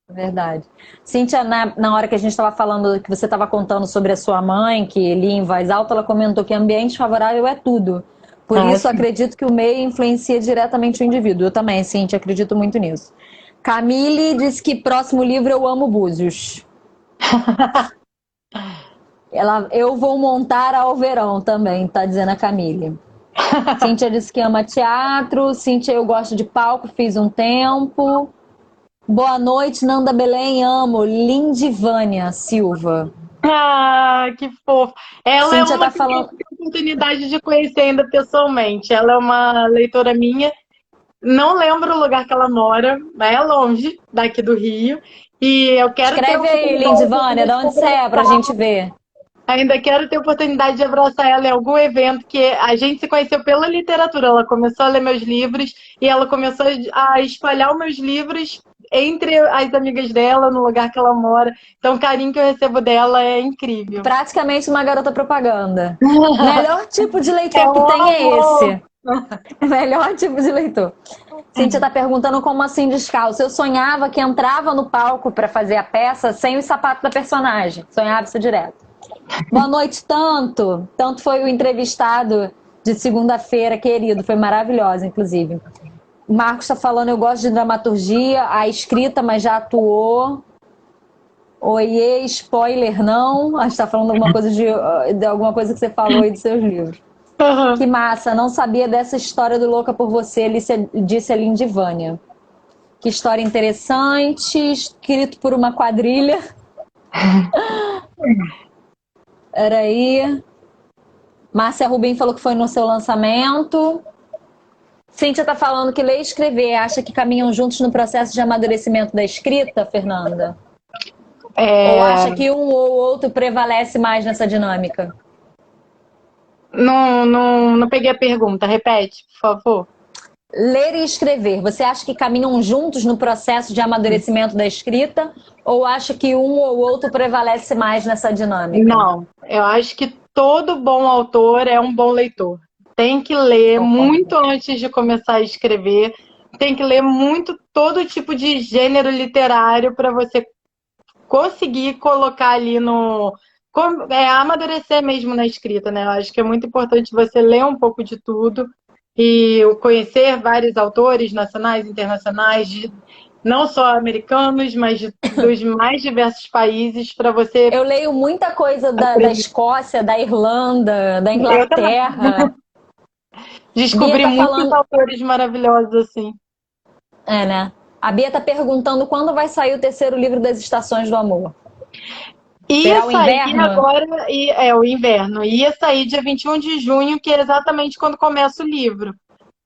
Verdade. Cíntia, na hora que a gente estava falando, que você estava contando sobre a sua mãe, que lia em voz alta, ela comentou que ambiente favorável é tudo. Por isso, Sim. acredito que o meio influencia diretamente o indivíduo. Eu também, Cíntia, acredito muito nisso. Camille disse que próximo livro Eu Amo Búzios. Eu vou montar ao verão também, tá dizendo a Camille. Cíntia disse que ama teatro. Cíntia, eu gosto de palco, fiz um tempo. Boa noite, Nanda Belém, amo. Lindivânia Silva. Ah, que fofo. Ela é Cíntia uma tá que eu falando. tive a oportunidade de conhecer ainda pessoalmente. Ela é uma leitora minha. Não lembro o lugar que ela mora, mas é longe daqui do Rio. E eu quero ter a Escreve aí, oportunidade Lindivânia, de de onde você é, pra abraçar. gente ver. Ainda quero ter a oportunidade de abraçar ela em algum evento, que a gente se conheceu pela literatura. Ela começou a ler meus livros e ela começou a espalhar os meus livros entre as amigas dela, no lugar que ela mora. Então, o carinho que eu recebo dela é incrível. Praticamente uma garota propaganda. Melhor tipo de É leitor que um tem é amor! esse. Melhor tipo de leitor. Cíntia tá perguntando como assim descalço. Eu sonhava que entrava no palco para fazer a peça sem os sapatos da personagem. Sonhava isso direto. Boa noite, Tanto. Tanto foi o entrevistado de segunda-feira, querido. Foi maravilhoso, inclusive. O Marcos está falando, eu gosto de dramaturgia, a escrita, mas já atuou. Oiê, spoiler não. Acho que tá falando alguma coisa de alguma coisa que você falou aí dos seus livros. Uhum. Que massa, não sabia dessa história do Louca por Você, disse a Lindivânia. Que história interessante, escrito por uma quadrilha. Peraí. Márcia Rubim falou que foi no seu lançamento. Cíntia tá falando que ler e escrever, acha que caminham juntos no processo de amadurecimento da escrita, Fernanda? Ou acha que um ou outro prevalece mais nessa dinâmica? Não peguei a pergunta. Repete, por favor. Ler e escrever, você acha que caminham juntos no processo de amadurecimento da escrita? Ou acha que um ou outro prevalece mais nessa dinâmica? Não, eu acho que todo bom autor é um bom leitor. Tem que ler muito antes de começar a escrever. Tem que ler muito todo tipo de gênero literário para você conseguir colocar ali amadurecer mesmo na escrita, né? Eu acho que é muito importante você ler um pouco de tudo e conhecer vários autores nacionais, internacionais, não só americanos, mas dos mais diversos países, para você... Eu leio muita coisa da Escócia, da Irlanda, da Inglaterra. Descobri muitos autores maravilhosos, assim. É, né? A Bia tá perguntando quando vai sair o terceiro livro das Estações do Amor. Ia sair agora, o inverno. Ia sair dia 21 de junho, que é exatamente quando começa o livro.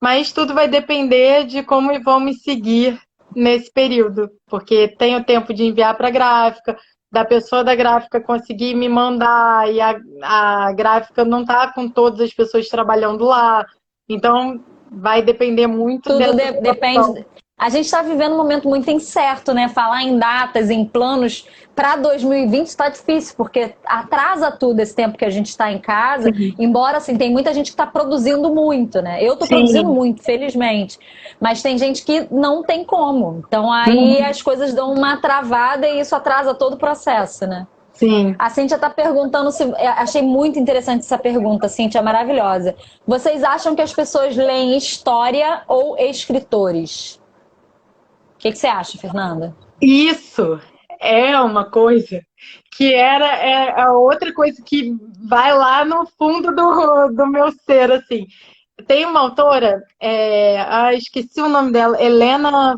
Mas tudo vai depender de como vão me seguir nesse período. Porque tem o tempo de enviar para a gráfica, da pessoa da gráfica conseguir me mandar, e a gráfica não tá com todas as pessoas trabalhando lá. Então, vai depender muito tudo dessa depende. A gente está vivendo um momento muito incerto, né? Falar em datas, em planos para 2020 está difícil, porque atrasa tudo esse tempo que a gente está em casa. Sim. Embora, assim, tem muita gente que está produzindo muito, né? Eu estou produzindo muito, felizmente. Mas tem gente que não tem como. Então, aí as coisas dão uma travada e isso atrasa todo o processo, né? Sim. A Cíntia está perguntando se... Achei muito interessante essa pergunta, Cíntia, maravilhosa. Vocês acham que as pessoas leem história ou escritores? O que você acha, Fernanda? Isso é uma coisa que é outra coisa que vai lá no fundo do meu ser, assim. Tem uma autora, esqueci o nome dela, Helena,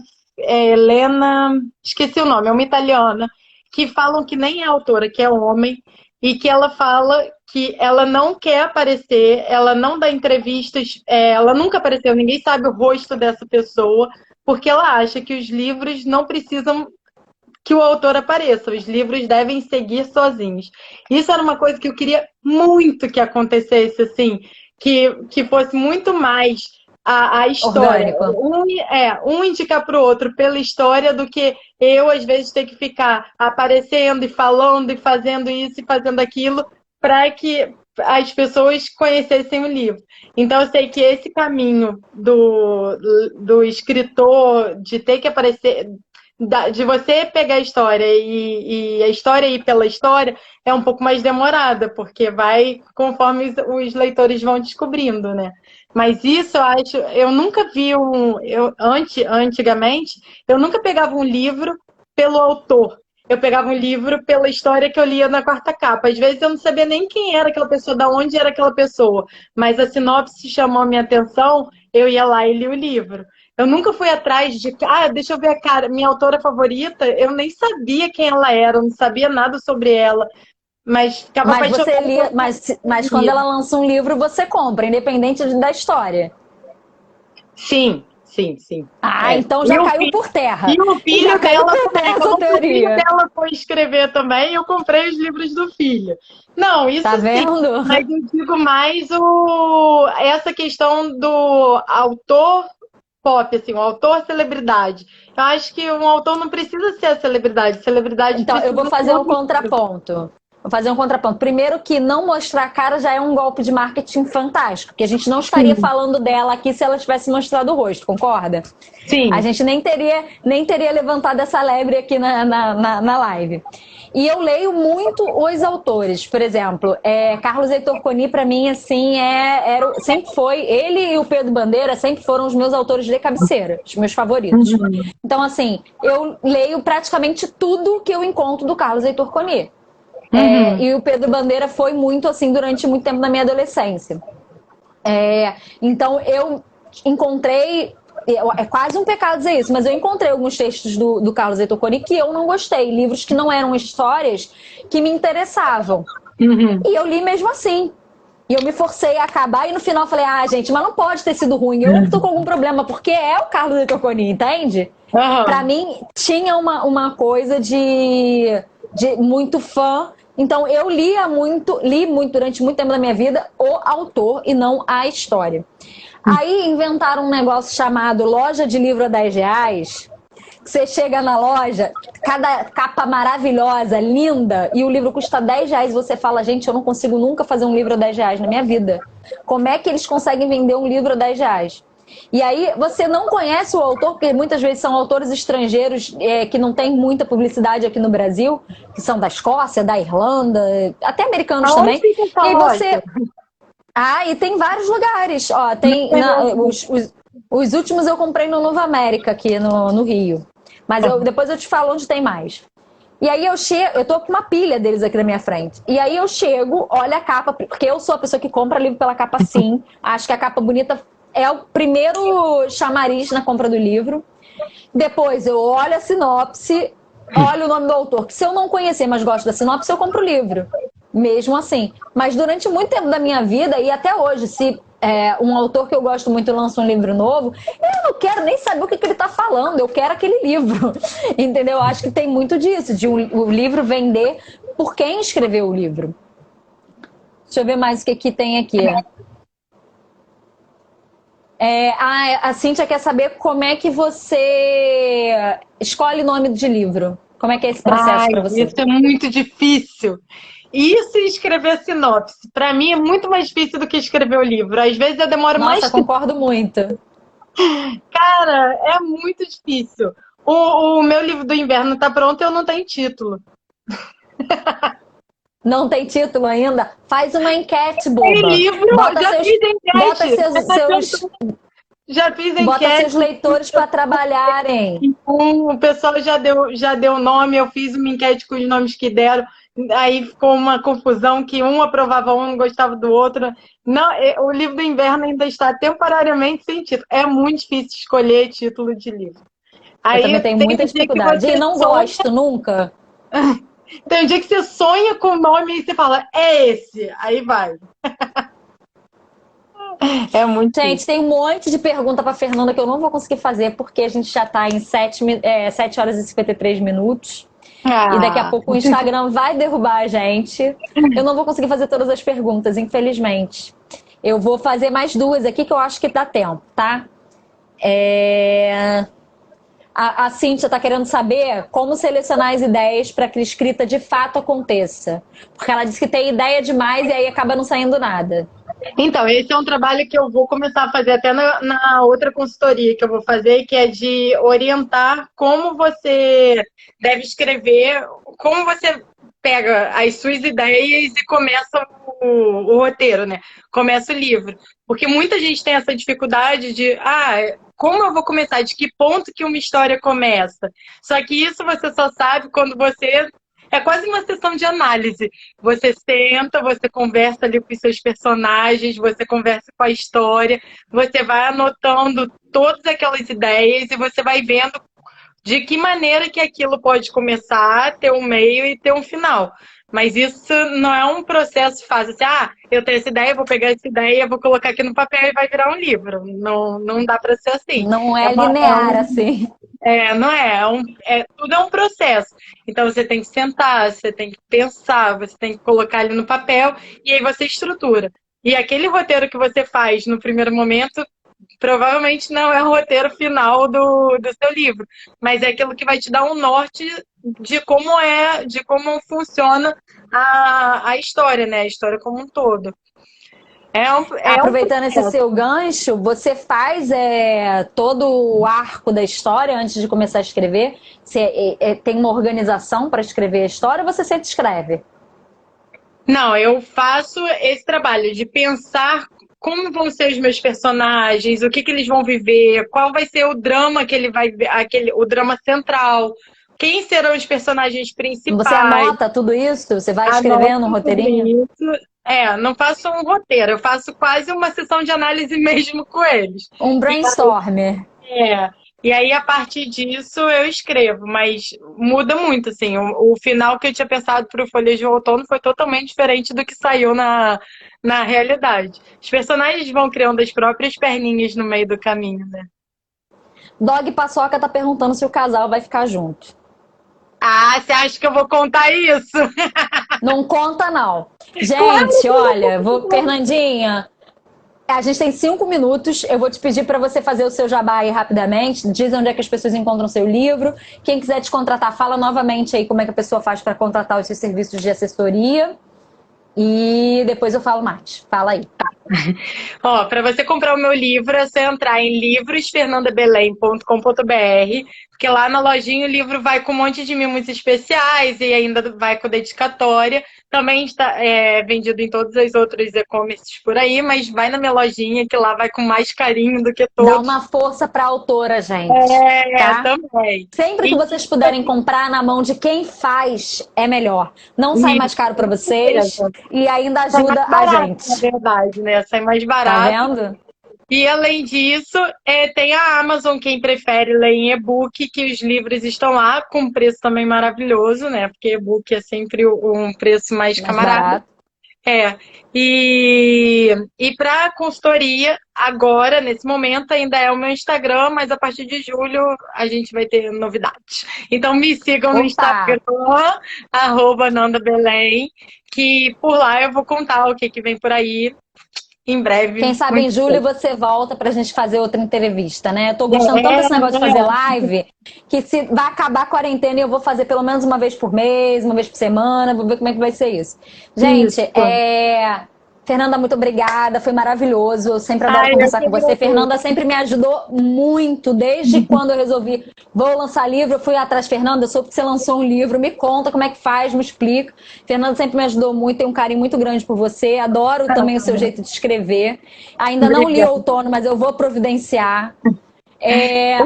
esqueci o nome, é uma italiana, que falam que nem é autora, que é homem, e que ela fala que ela não quer aparecer, ela não dá entrevistas, ela nunca apareceu, ninguém sabe o rosto dessa pessoa, porque ela acha que os livros não precisam que o autor apareça, os livros devem seguir sozinhos. Isso era uma coisa que eu queria muito que acontecesse, assim, que fosse muito mais a história. Um indicar para o outro pela história do que eu, às vezes, ter que ficar aparecendo e falando e fazendo isso e fazendo aquilo para que as pessoas conhecessem o livro. Então, eu sei que esse caminho do escritor, de ter que aparecer, de você pegar a história e a história ir pela história, é um pouco mais demorada, porque vai conforme os leitores vão descobrindo, né? Mas isso eu nunca vi antigamente, eu nunca pegava um livro pelo autor. Eu pegava um livro pela história que eu lia na quarta capa. Às vezes eu não sabia nem quem era aquela pessoa, de onde era aquela pessoa. Mas a sinopse chamou a minha atenção, eu ia lá e li o livro. Eu nunca fui atrás de... deixa eu ver a cara. Minha autora favorita, eu nem sabia quem ela era, eu não sabia nada sobre ela. Mas ficava apaixonada. Você lia, mas quando ela lança um livro, você compra, independente da história. Sim. Então já caiu por terra. E o filho dela também. Quando o filho dela foi escrever também, eu comprei os livros do filho. Não, isso tá vendo? Sim, mas eu digo mais essa questão do autor pop, assim, o autor celebridade. Eu acho que um autor não precisa ser a celebridade. Então, eu vou fazer um contraponto. Vou fazer um contraponto. Primeiro que não mostrar a cara já é um golpe de marketing fantástico, que a gente não estaria falando dela aqui se ela tivesse mostrado o rosto, concorda? Sim. A gente nem teria levantado essa lebre aqui na live. E eu leio muito os autores. Por exemplo, Carlos Heitor Coni, para mim, assim, sempre foi... Ele e o Pedro Bandeira sempre foram os meus autores de cabeceira, os meus favoritos. Então, assim, eu leio praticamente tudo que eu encontro do Carlos Heitor Coni. E o Pedro Bandeira foi muito assim durante muito tempo na minha adolescência. Então eu encontrei, é quase um pecado dizer isso, mas eu encontrei alguns textos do Carlos Heitor Coni que eu não gostei, livros que não eram histórias que me interessavam. E eu li mesmo assim. E eu me forcei a acabar e no final falei, gente, mas não pode ter sido ruim, eu que tô com algum problema, porque é o Carlos Heitor Coni, entende? Pra mim tinha uma coisa de muito fã. Então eu li muito durante muito tempo da minha vida o autor e não a história. Aí inventaram um negócio chamado loja de livro a R$10. Você chega na loja, cada capa maravilhosa, linda, e o livro custa R$10. Você fala, gente, eu não consigo nunca fazer um livro a R$10 na minha vida. Como é que eles conseguem vender um livro a R$10? E aí você não conhece o autor, porque muitas vezes são autores estrangeiros que não tem muita publicidade aqui no Brasil, que são da Escócia, da Irlanda, até americanos também. E aí você... e tem vários lugares. Ó, tem os últimos eu comprei no Nova América, aqui no Rio. Mas depois eu te falo onde tem mais. E aí eu tô com uma pilha deles aqui na minha frente. E aí eu chego, olho a capa, porque eu sou a pessoa que compra livro pela capa sim. Acho que a capa bonita é o primeiro chamariz na compra do livro. Depois eu olho a sinopse, olho o nome do autor, que se eu não conhecer, mas gosto da sinopse, eu compro o livro. Mesmo assim. Mas durante muito tempo da minha vida, e até hoje, se um autor que eu gosto muito lança um livro novo, eu não quero nem saber o que ele está falando, eu quero aquele livro. Entendeu? Acho que tem muito disso, de o livro vender por quem escreveu o livro. Deixa eu ver mais o que tem aqui. A Cíntia quer saber como é que você escolhe nome de livro. Como é que é esse processo para você? Isso é muito difícil. Isso e escrever sinopse. Para mim é muito mais difícil do que escrever o livro. Às vezes eu demoro mais tempo. Concordo muito. Cara, é muito difícil. O meu livro do inverno tá pronto e eu não tenho título. Não tem título ainda? Faz uma enquete, boba. Tem livro, fiz enquete. Já fiz enquete. Bota seus leitores para trabalharem. O pessoal já deu nome, eu fiz uma enquete com os nomes que deram. Aí ficou uma confusão que um aprovava um, não gostava do outro. Não, o livro do inverno ainda está temporariamente sem título. É muito difícil escolher título de livro. Eu também tenho muita dificuldade. E não gosto nunca. Tem um dia que você sonha com o nome e você fala, é esse. Aí vai. É muito Gente, tem um monte de pergunta para Fernanda que eu não vou conseguir fazer porque a gente já está em 7 horas e 53 minutos. E daqui a pouco o Instagram vai derrubar a gente. Eu não vou conseguir fazer todas as perguntas, infelizmente. Eu vou fazer mais duas aqui que eu acho que dá tempo, tá? A Cíntia está querendo saber como selecionar as ideias para que a escrita de fato aconteça. Porque ela disse que tem ideia demais e aí acaba não saindo nada. Então, esse é um trabalho que eu vou começar a fazer até na outra consultoria que eu vou fazer, que é de orientar como você deve escrever, como você pega as suas ideias e começa o roteiro, né? Começa o livro. Porque muita gente tem essa dificuldade de, como eu vou começar? De que ponto que uma história começa? Só que isso você só sabe quando você... É quase uma sessão de análise. Você senta, você conversa ali com os seus personagens, você conversa com a história, você vai anotando todas aquelas ideias e você vai vendo de que maneira que aquilo pode começar, ter um meio e ter um final. Mas isso não é um processo fácil. Assim, eu tenho essa ideia, vou pegar essa ideia, vou colocar aqui no papel e vai virar um livro. Não dá para ser assim. Não é linear assim. Não é. Tudo é um processo. Então você tem que sentar, você tem que pensar, você tem que colocar ali no papel e aí você estrutura. E aquele roteiro que você faz no primeiro momento provavelmente não é o roteiro final do seu livro, mas é aquilo que vai te dar um norte de como funciona a história, né? A história como um todo. Aproveitando esse seu gancho, você faz todo o arco da história antes de começar a escrever? Você tem uma organização para escrever a história ou você sempre escreve? Não, eu faço esse trabalho de pensar como vão ser os meus personagens, o que eles vão viver, qual vai ser o drama que ele vai ver, o drama central, quem serão os personagens principais. Você anota tudo isso? Você vai escrevendo um roteirinho? Não faço um roteiro, eu faço quase uma sessão de análise mesmo com eles. Um brainstorm. E aí, a partir disso, eu escrevo, mas muda muito, assim. O final que eu tinha pensado para o Folhas de Outono foi totalmente diferente do que saiu na realidade. Os personagens vão criando as próprias perninhas no meio do caminho, né? Dog Paçoca tá perguntando se o casal vai ficar junto. Ah, você acha que eu vou contar isso? Não conta, não. Gente, olha, Fernandinha, a gente tem 5 minutos. Eu vou te pedir para você fazer o seu jabá aí rapidamente. Diz onde é que as pessoas encontram o seu livro. Quem quiser te contratar, fala novamente aí como é que a pessoa faz para contratar os seus serviços de assessoria. E depois eu falo mais. Fala aí. Ó, para você comprar o meu livro, é só entrar em livrosfernandabelém.com.br, porque lá na lojinha o livro vai com um monte de mimos especiais e ainda vai com dedicatória. Também está vendido em todos os outros e-commerces por aí, mas vai na minha lojinha, que lá vai com mais carinho do que todos. Dá uma força para a autora, gente. Tá? Também. Sempre que vocês puderem comprar na mão de quem faz, é melhor. Não sai mais caro para vocês e ainda ajuda a gente. Na verdade, né? Sai mais Tá barato. vendo? E além disso, tem a Amazon, quem prefere ler em e-book, que os livros estão lá com um preço também maravilhoso, né? Porque e-book é sempre um preço mais camarada. E para consultoria, agora, nesse momento, ainda é o meu Instagram, mas a partir de julho a gente vai ter novidades. Então me sigam no Instagram, @NandaBelém, que por lá eu vou contar o que vem por aí. Em breve. Quem sabe em julho você volta pra gente fazer outra entrevista, né? Eu tô gostando tanto desse negócio de fazer live, que se vai acabar a quarentena e eu vou fazer pelo menos uma vez por mês, uma vez por semana, vou ver como é que vai ser isso. Gente, Fernanda, muito obrigada, foi maravilhoso, eu sempre adoro conversar com você. Fernanda sempre me ajudou muito, desde quando eu resolvi, vou lançar livro, eu fui atrás, Fernanda, eu soube que você lançou um livro, me conta como é que faz, me explica. Fernanda sempre me ajudou muito, tenho um carinho muito grande por você, adoro também o seu jeito de escrever. Ainda não li Outono, mas eu vou providenciar.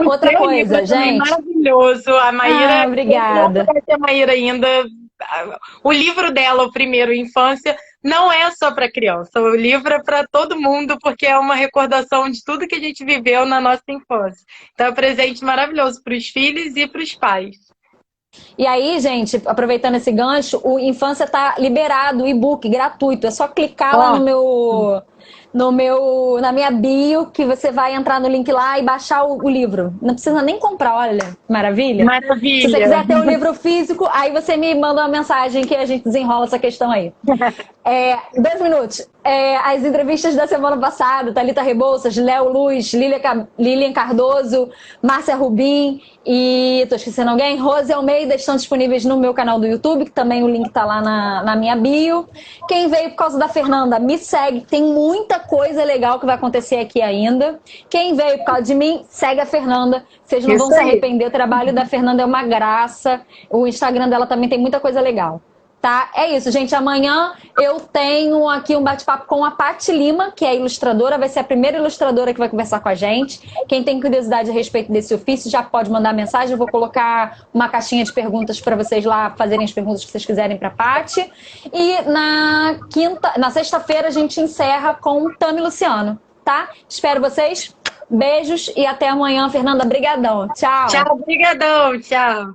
Outra coisa, gente. Maravilhoso, a Maíra. Obrigada. A Maíra ainda. O livro dela, o primeiro, Infância, não é só para criança. O livro é para todo mundo, porque é uma recordação de tudo que a gente viveu na nossa infância. Então é um presente maravilhoso para os filhos e para os pais. E aí, gente, aproveitando esse gancho, o Infância tá liberado, o e-book gratuito. É só clicar lá na minha bio, que você vai entrar no link lá e baixar o livro. Não precisa nem comprar, olha, maravilha. Maravilha. Se você quiser ter um livro físico, aí você me manda uma mensagem que a gente desenrola essa questão aí. 2 minutos. As entrevistas da semana passada, Thalita Rebouças, Léo Luz, Lilian Cardoso, Márcia Rubim e, tô esquecendo alguém, Rose Almeida, estão disponíveis no meu canal do YouTube, que também o link tá lá na minha bio. Quem veio por causa da Fernanda, me segue, tem muita coisa legal que vai acontecer aqui ainda. Quem veio por causa de mim, segue a Fernanda, vocês não vão se arrepender, o trabalho da Fernanda é uma graça, o Instagram dela também tem muita coisa legal. Tá? É isso, gente. Amanhã eu tenho aqui um bate-papo com a Paty Lima, que é ilustradora, vai ser a primeira ilustradora que vai conversar com a gente. Quem tem curiosidade a respeito desse ofício já pode mandar mensagem. Eu vou colocar uma caixinha de perguntas para vocês lá fazerem as perguntas que vocês quiserem para a Paty. E na sexta-feira a gente encerra com o Tami Luciano, tá? Espero vocês. Beijos e até amanhã, Fernanda. Brigadão. Tchau. Tchau, brigadão. Tchau.